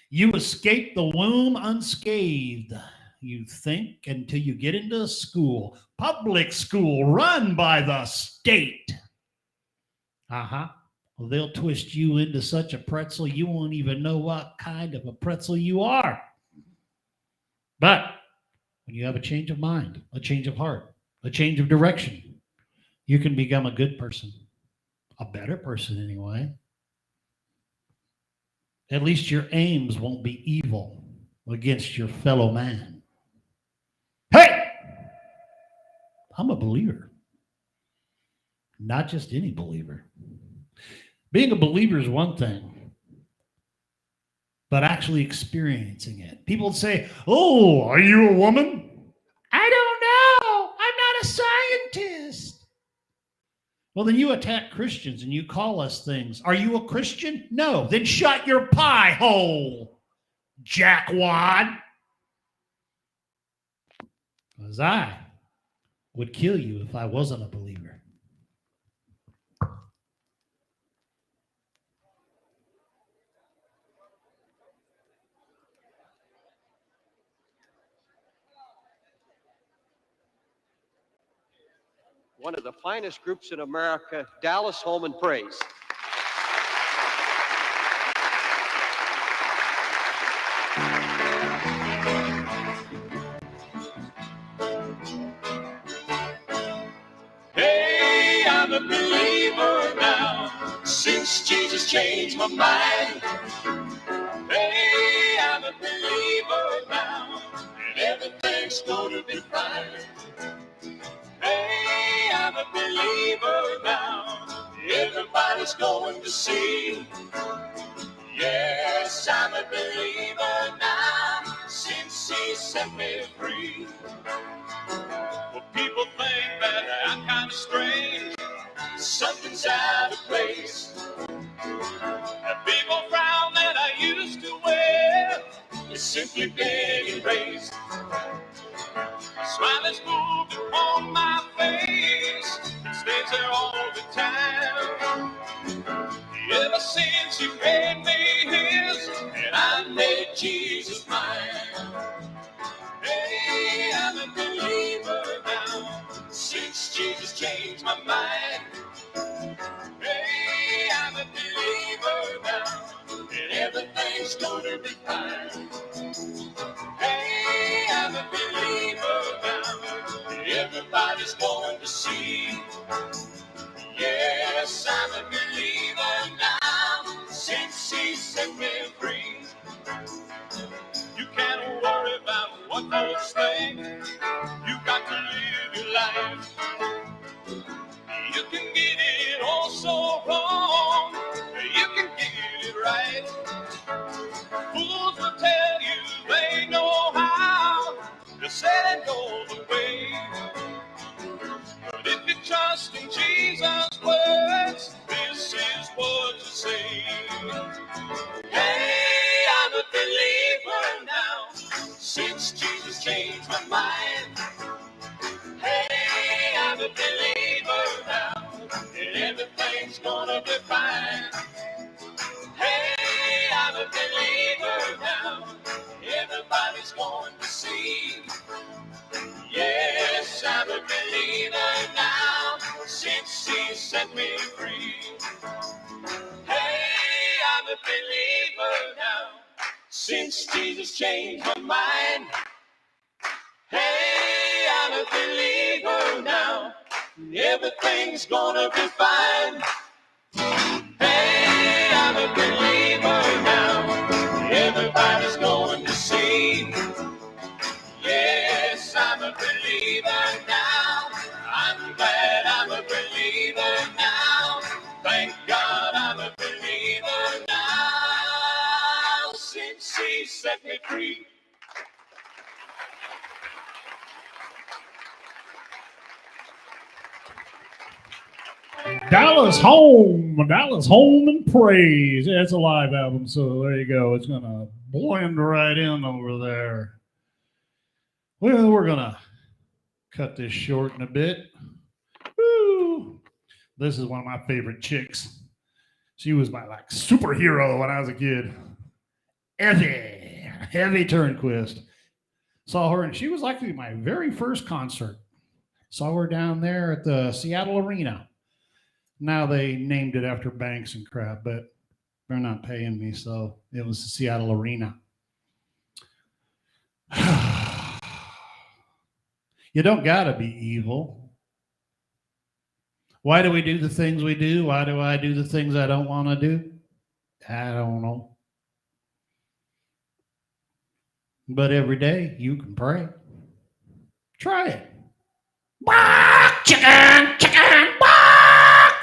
you escape the womb unscathed. You think until you get into school, public school run by the state. Well, they'll twist you into such a pretzel, you won't even know what kind of a pretzel you are. But when you have a change of mind, a change of heart, a change of direction, you can become a good person, a better person anyway. At least your aims won't be evil against your fellow man. Hey! I'm a believer. Not just any believer. Being a believer is one thing, but actually experiencing it. People say, oh, are you a woman? I don't know. I'm not a scientist. Well, then you attack Christians and you call us things. Are you a Christian? No. Then shut your pie hole, jackwad. Because I would kill you if I wasn't a believer. One of the finest groups in America, Dallas Home and Praise. Hey, I'm a believer now, since Jesus changed my mind. Hey, I'm a believer now, and everything's gonna be fine. Hey, I'm a believer now, everybody's going to see. Yes, I'm a believer now, since he set me free. Well, people think that I'm kind of strange, something's out of place. That big old frown that I used to wear is simply been erased. Smile is moved upon my face, it stays there all the time. Ever since you made me his, and I made Jesus mine. Hey, I'm a believer now, since Jesus changed my mind. Hey, I'm a believer now, and everything's gonna be fine. Hey, I'm a believer now, and everybody's going to see. Yes, I'm a believer now. what folks think. You got to live your life. You can get it all so wrong. You can get it right. Fools will tell you they know how to set it go the way. But if you trust in Jesus' words, this is what you say. Hey, I'm a believer now, since Jesus changed my mind. Hey, I'm a believer now, and everything's gonna be fine. Hey, I'm a believer now, everybody's going to see. Yes, I'm a believer now, since He set me free. Hey, I'm a believer now, since Jesus changed my mind. Hey, I'm a believer now, everything's gonna be fine. Hey, I'm a believer now, everybody's going to see. Yes, I'm a believer now, I'm glad I'm a believer now. Thank God I'm a believer now, since He set me free. Dallas Home and Praise. Yeah, it's a live album, so there you go. It's gonna blend right in over there. Well, we're gonna cut this short in a bit. Woo! This is one of my favorite chicks. She was my superhero when I was a kid. Heavy Turnquist. Saw her, and she was actually my very first concert. Saw her down there at the Seattle Arena. Now they named it after banks and crap, but they're not paying me, so it was the Seattle Arena. You don't gotta be evil. Why do we do the things we do? Why do I do the things I don't want to do? I don't know. But every day you can pray. Try it. Bark, chicken, bark!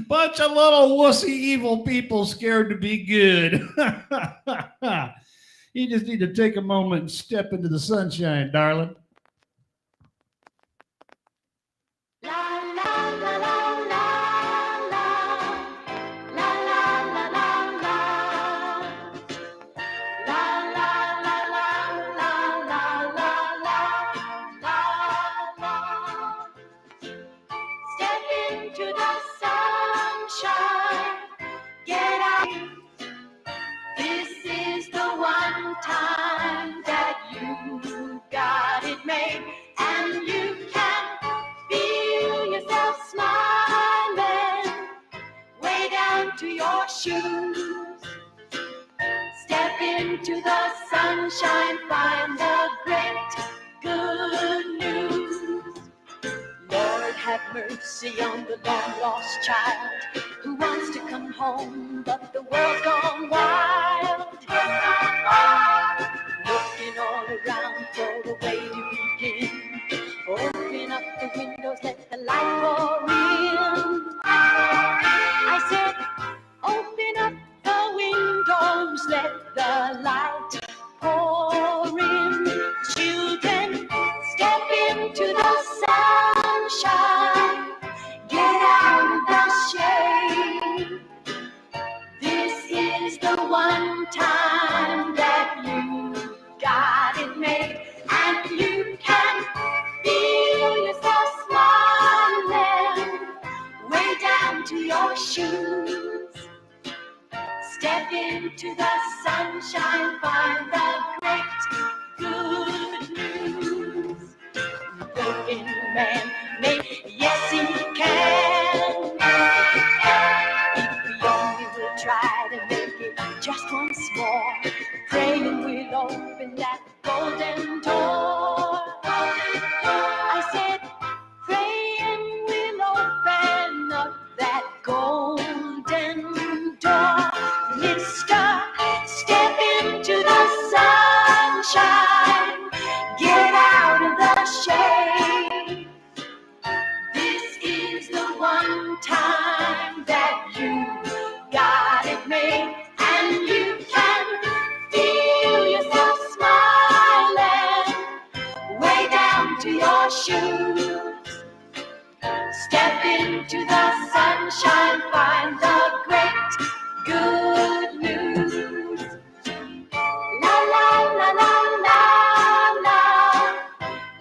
Bunch of little wussy evil people scared to be good. You just need to take a moment and step into the sunshine, darling. Time that you got it made, and you can feel yourself smiling way down to your shoes. Step into the sunshine, find the great good news. Lord, have mercy on the long lost child who wants to come home, but the world's gone wild. Looking all around for a way to begin. Open up the windows, let the light pour in. I said, open up the windows, let the light pour in. Children, step into the sunshine. Get out of the shade. This is the one time that you got it made, and you can feel yourself smiling way down to your shoes. Step into the sunshine, find the great good news. Working man, yes he can. If we only will try to make it just once more, praying will open that golden door. I said, praying will open up that golden door. Mister, step into the shoes. Step into the sunshine, find the great good news. La la la la la la,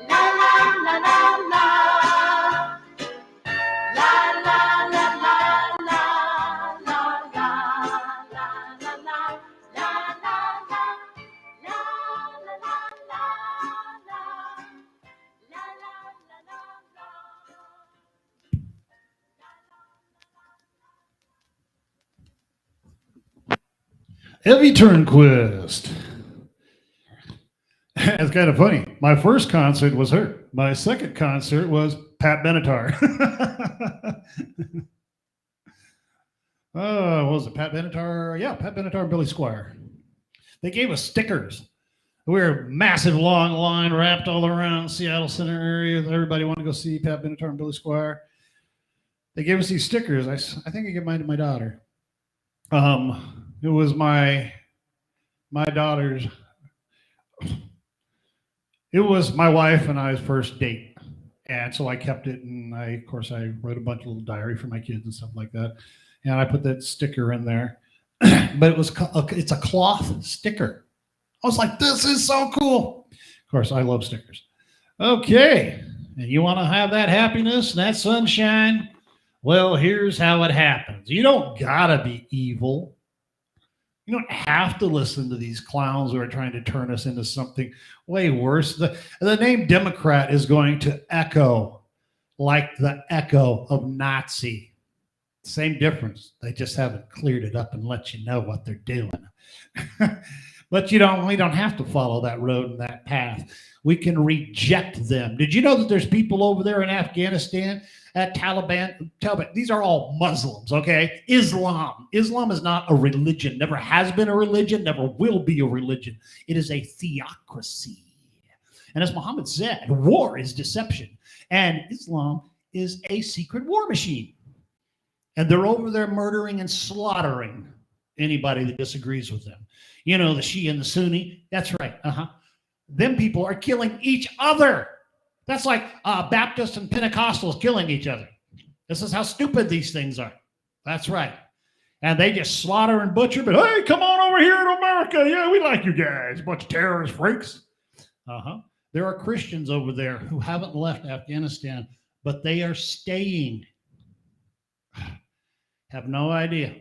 la la la la la, la la la la la, la la la la la, la la la, la la la la la, la la la la la. Evie Turnquist. It's kind of funny. My first concert was her. My second concert was Pat Benatar. What was it? Pat Benatar? Yeah, Pat Benatar and Billy Squire. They gave us stickers. We were a massive long line wrapped all around Seattle Center area. Everybody wanted to go see Pat Benatar and Billy Squire. They gave us these stickers. I think I gave mine to my daughter. It was my daughter's. It was my wife and I's first date, and so I kept it. And I wrote a bunch of little diary for my kids and stuff like that. And I put that sticker in there, but it's a cloth sticker. I was like, this is so cool. Of course, I love stickers. Okay, and you want to have that happiness, that sunshine? Well, here's how it happens. You don't gotta be evil. You don't have to listen to these clowns who are trying to turn us into something way worse. The name Democrat is going to echo like the echo of Nazi. Same difference. They just haven't cleared it up and let you know what they're doing. But we don't have to follow that road and that path. We can reject them. Did you know that there's people over there in Afghanistan at Taliban? These are all Muslims, okay? Islam is not a religion, never has been a religion, never will be a religion. It is a theocracy. And as Muhammad said, war is deception. And Islam is a secret war machine. And they're over there murdering and slaughtering anybody that disagrees with them. You know, the Shia and the Sunni, that's right, Them people are killing each other. That's like Baptists and Pentecostals killing each other. This is how stupid these things are. That's right. And they just slaughter and butcher, but hey, come on over here in America. Yeah, we like you guys, a bunch of terrorist freaks. There are Christians over there who haven't left Afghanistan, but they are staying. Have no idea.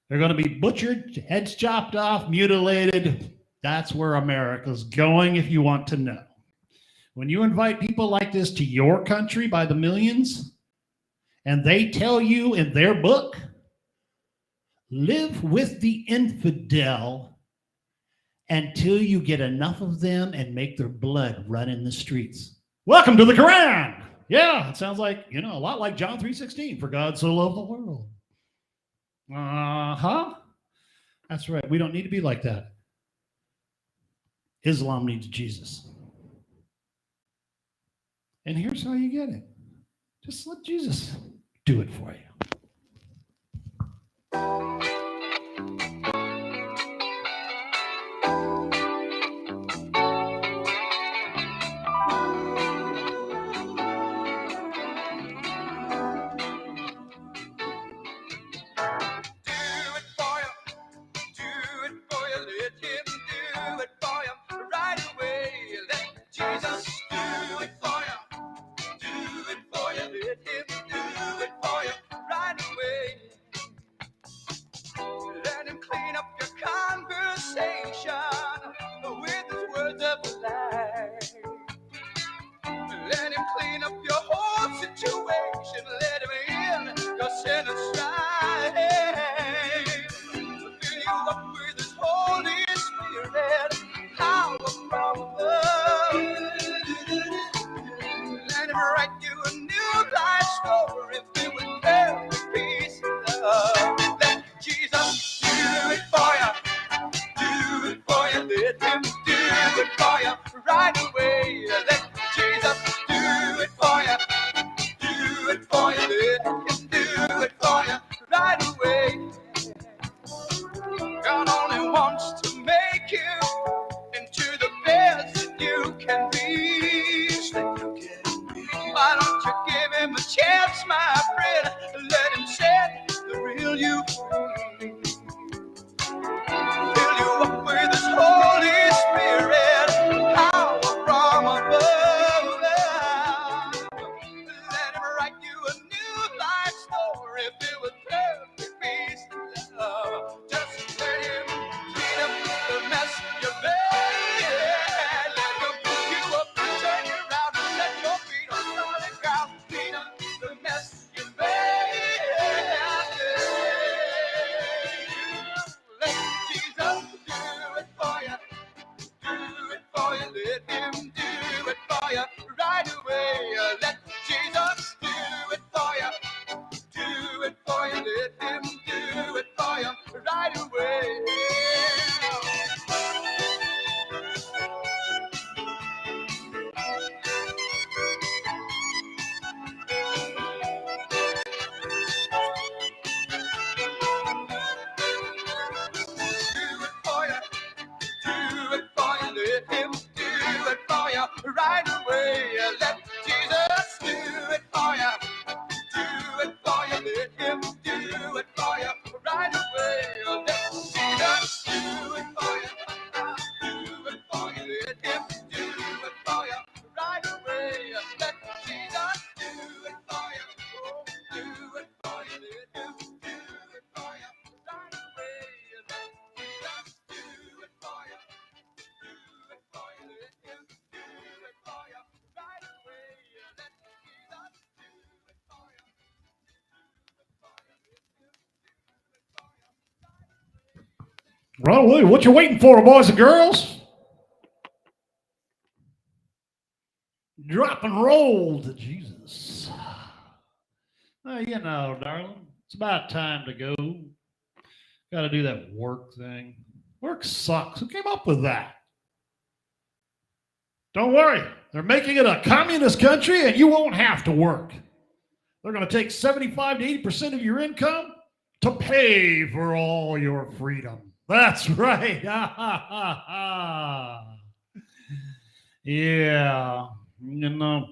They're going to be butchered, heads chopped off, mutilated. That's where America's going, if you want to know. When you invite people like this to your country by the millions, and they tell you in their book, live with the infidel until you get enough of them and make their blood run in the streets. Welcome to the Quran. Yeah, it sounds like, a lot like John 3:16. For God so loved the world. That's right. We don't need to be like that. Islam needs Jesus. And here's how you get it. Just let Jesus do it for you. right away. Let Jesus do it for you. Do it for you. Let him do it for you right away. Let Jesus do it for you. Do it for you. Let him do it for you right away. Let Jesus do it for you. Oh, do it for you. Let him do it for you right away. Let Jesus do it for you. Do it for you. Let him do it for you right away. Let Jesus do it for you. Right, what you waiting for, boys and girls? Drop and roll to Jesus. You know, darling, it's about time to go. Got to do that work thing. Work sucks. Who came up with that? Don't worry. They're making it a communist country and you won't have to work. They're going to take 75 to 80% of your income to pay for all your freedom. That's right. Yeah. You know,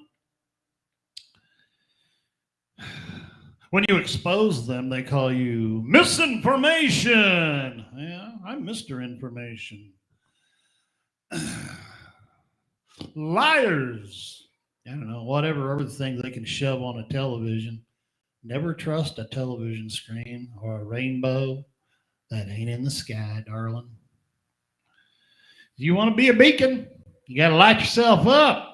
when you expose them, they call you misinformation. Yeah, I'm Mr. Information. Liars. I don't know, whatever other things they can shove on a television. Never trust a television screen or a rainbow that ain't in the sky, darling. If you want to be a beacon, you got to light yourself up.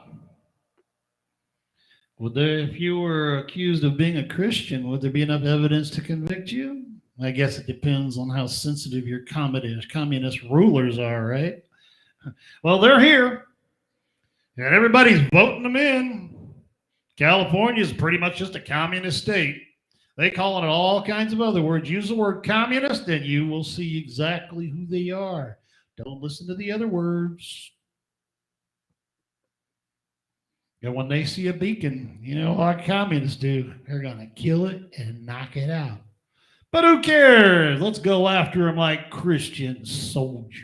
If you were accused of being a Christian, would there be enough evidence to convict you? I guess it depends on how sensitive your communist rulers are, right? Well, they're here, and everybody's voting them in. California is pretty much just a communist state. They call it all kinds of other words. Use the word communist, and you will see exactly who they are. Don't listen to the other words. And when they see a beacon, you know what communists do? They're going to kill it and knock it out. But who cares? Let's go after them like Christian soldiers.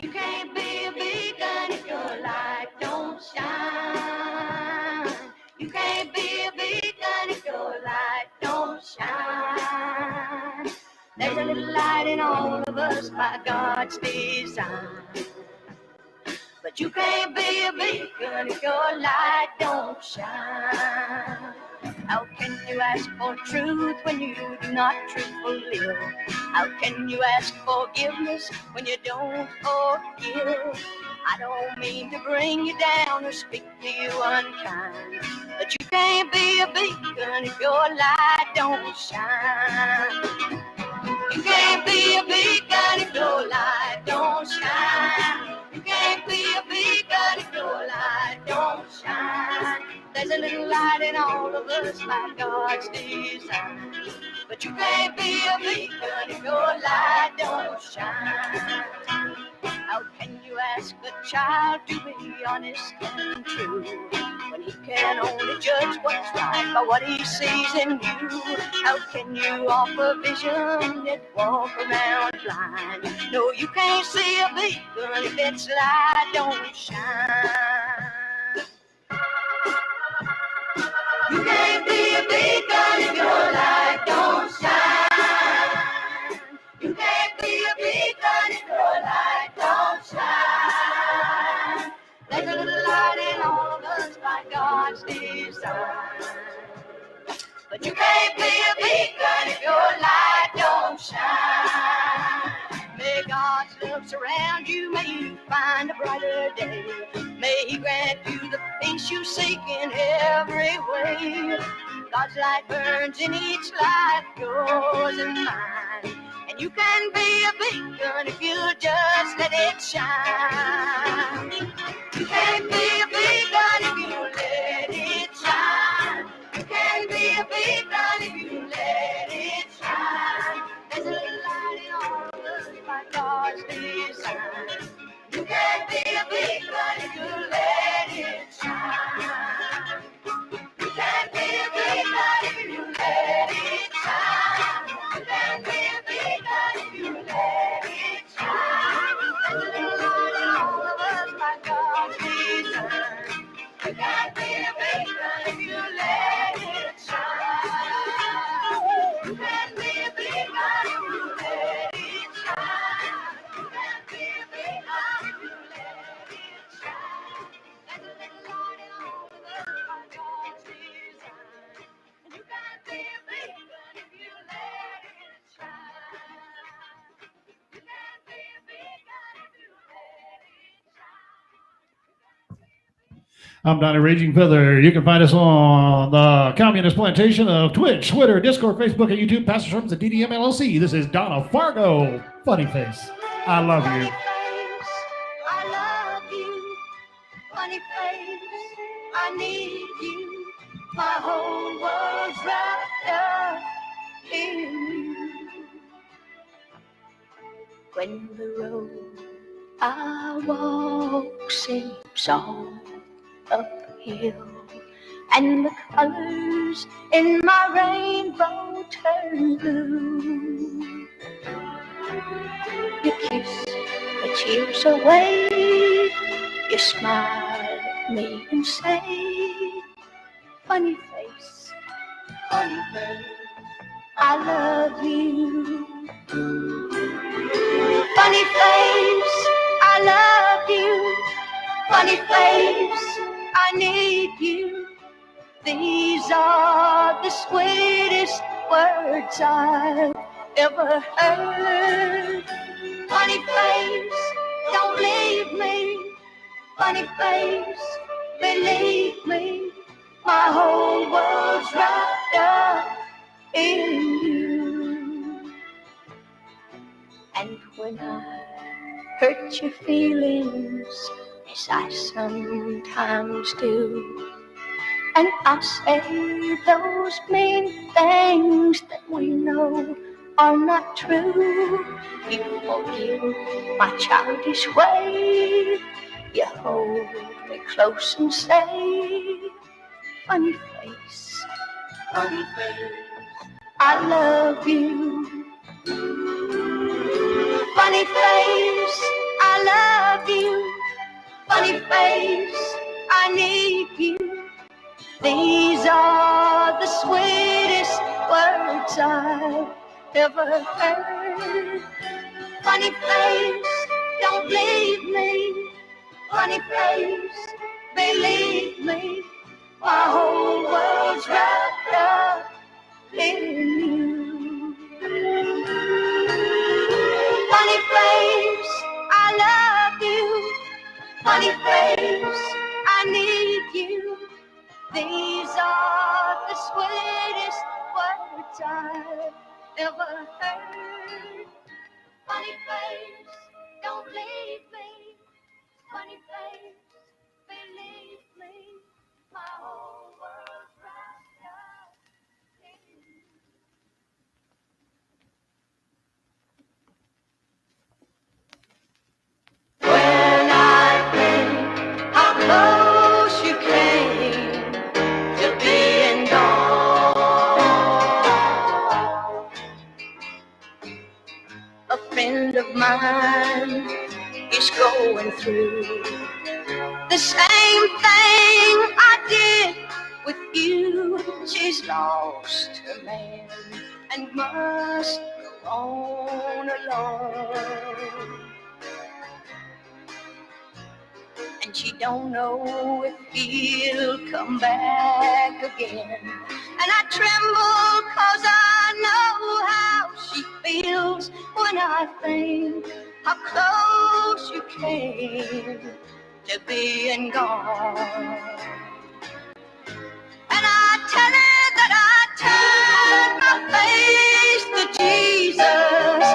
You can't be a beacon if your light don't shine. You can't be a beacon if your light don't shine. There's a little light in all of us by God's design. But you can't be a beacon if your light don't shine. How can you ask for truth when you do not truthfully live? How can you ask forgiveness when you don't forgive? I don't mean to bring you down or speak to you unkind, but you can't be a beacon if your light don't shine. You can't be a beacon if your light don't shine. You can't be a beacon if your light don't shine. There's a little light in all of us by God's design, but you can't be a beacon if your light don't shine. How can you ask a child to be honest and true when he can only judge what's right by what he sees in you? How can you offer vision yet walk around blind? No, you can't see a beacon if its light don't shine. You can't be a beacon if your light don't shine. You can't be a beacon if your light don't shine. There's a little light in all of us by God's design, but you can't be a beacon if your light don't shine. May God's love surround you, may you find a brighter day. May He grant you the peace you seek in every way. God's light burns in each life, yours and mine. And you can be a beacon if you just let it shine. You can't be a beacon if you let it shine. You can't be a beacon if you let it shine. There's a little light in all of us by God's design. You can't be a big gun if you let it shine. You can't be a big gun if you let it shine. You can't be a big gun if you let it shine. There's a little light in all of us by God's design. You can't be a big gun if you let it shine. You can't be a big gun if you let it shine. You can't be a big gun if you let it shine. There's a little light in all of us by God's design. And you can't be a big gun if you let it shine. You can't be a big gun if you let it shine. I'm Donnie Raging Feather. You can find us on the Communist Plantation of Twitch, Twitter, Discord, Facebook, and YouTube. Pastor Sherman's at DDM LLC. This is Donna Fargo. Funny face. I love you. Funny face, I love you. Funny face, I need you. My whole world's wrapped up in you. When the road I walk seems all uphill, and the colors in my rainbow turn blue, you kiss the tears away, you smile at me and say, funny face, I love you. Funny face, I love you. Funny face, I need you. These are the sweetest words I've ever heard. Funny face, don't leave me. Funny face, believe me. My whole world's wrapped up in you. And when I hurt your feelings, as I sometimes do, and I say those mean things that we know are not true, you forgive my childish way. You hold me close and say, funny face, I love you. Funny face, I love you. Funny face, I need you. These are the sweetest words I've ever heard. Funny face, don't leave me. Funny face, believe me. My whole world's wrapped up in you. Funny face, I love you. Funny face, I need you. These are the sweetest words I've ever heard. Funny face, don't leave me. Funny face, believe me. My whole world's wrapped up in you. When I think how close you came to being gone, a friend of mine is going through the same thing I did with you. She's lost her man and must go on alone. And she don't know if he'll come back again. And I tremble 'cause I know how she feels when I think how close you came to being gone. And I tell her that I turned my face to Jesus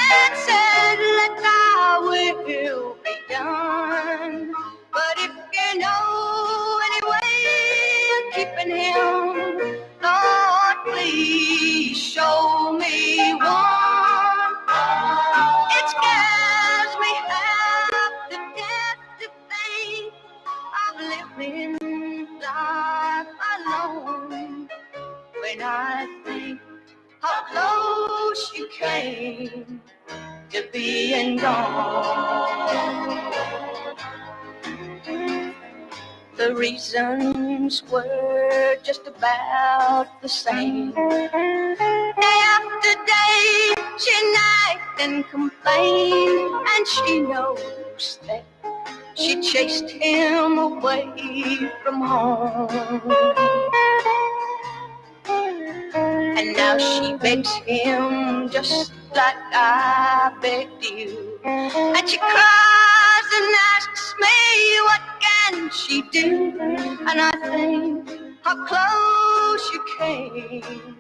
and said, let thy will be done. But if you know any way of keeping him, Lord, please show me one. It scares me half to death to came to being gone. The reasons were just about the same. Day after day, she nagged and complained, and she knows that she chased him away from home. And now she begs him just like I begged you. And she cries and asks me, what can she do? And I think how close you came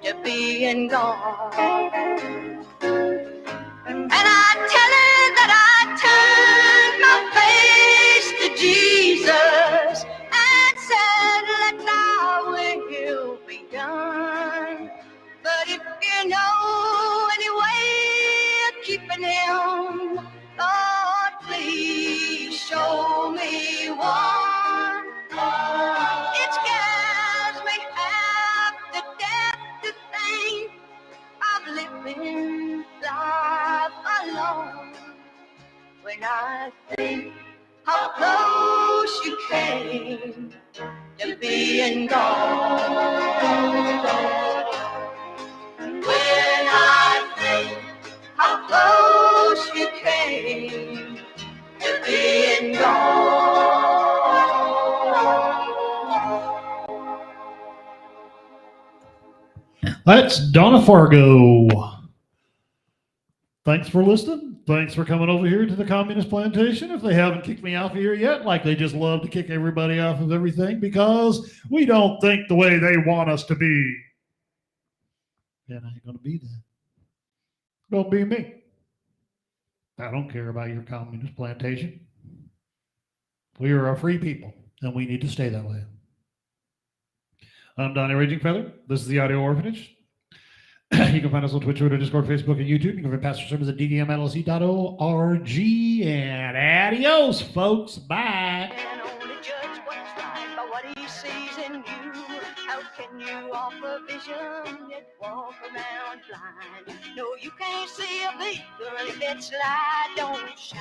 to being gone. And I tell her that I turned my face to Jesus and said, let thy will be done. But if you know any way of keeping him, Lord, please show me one. It scares me half to death to think of living life alone. When I think how close you came to being gone. When I think how close you came to being gone. That's Donna Fargo. Thanks for listening. Thanks for coming over here to the Communist Plantation. If they haven't kicked me off of here yet, like they just love to kick everybody off of everything because we don't think the way they want us to be. And I ain't going to be that. Don't be me. I don't care about your Communist Plantation. We are a free people, and we need to stay that way. I'm Donnie Raging Feather. This is the Audio Orphanage. You can find us on Twitch, Twitter, Discord, Facebook, and YouTube. You can find Pastor Sermons at ddmllc.org. And adios, folks. Bye. Can only judge what's right by what he sees in you. How can you offer vision yet walk around blind? No, you can't see a beaker and if it's light don't shine.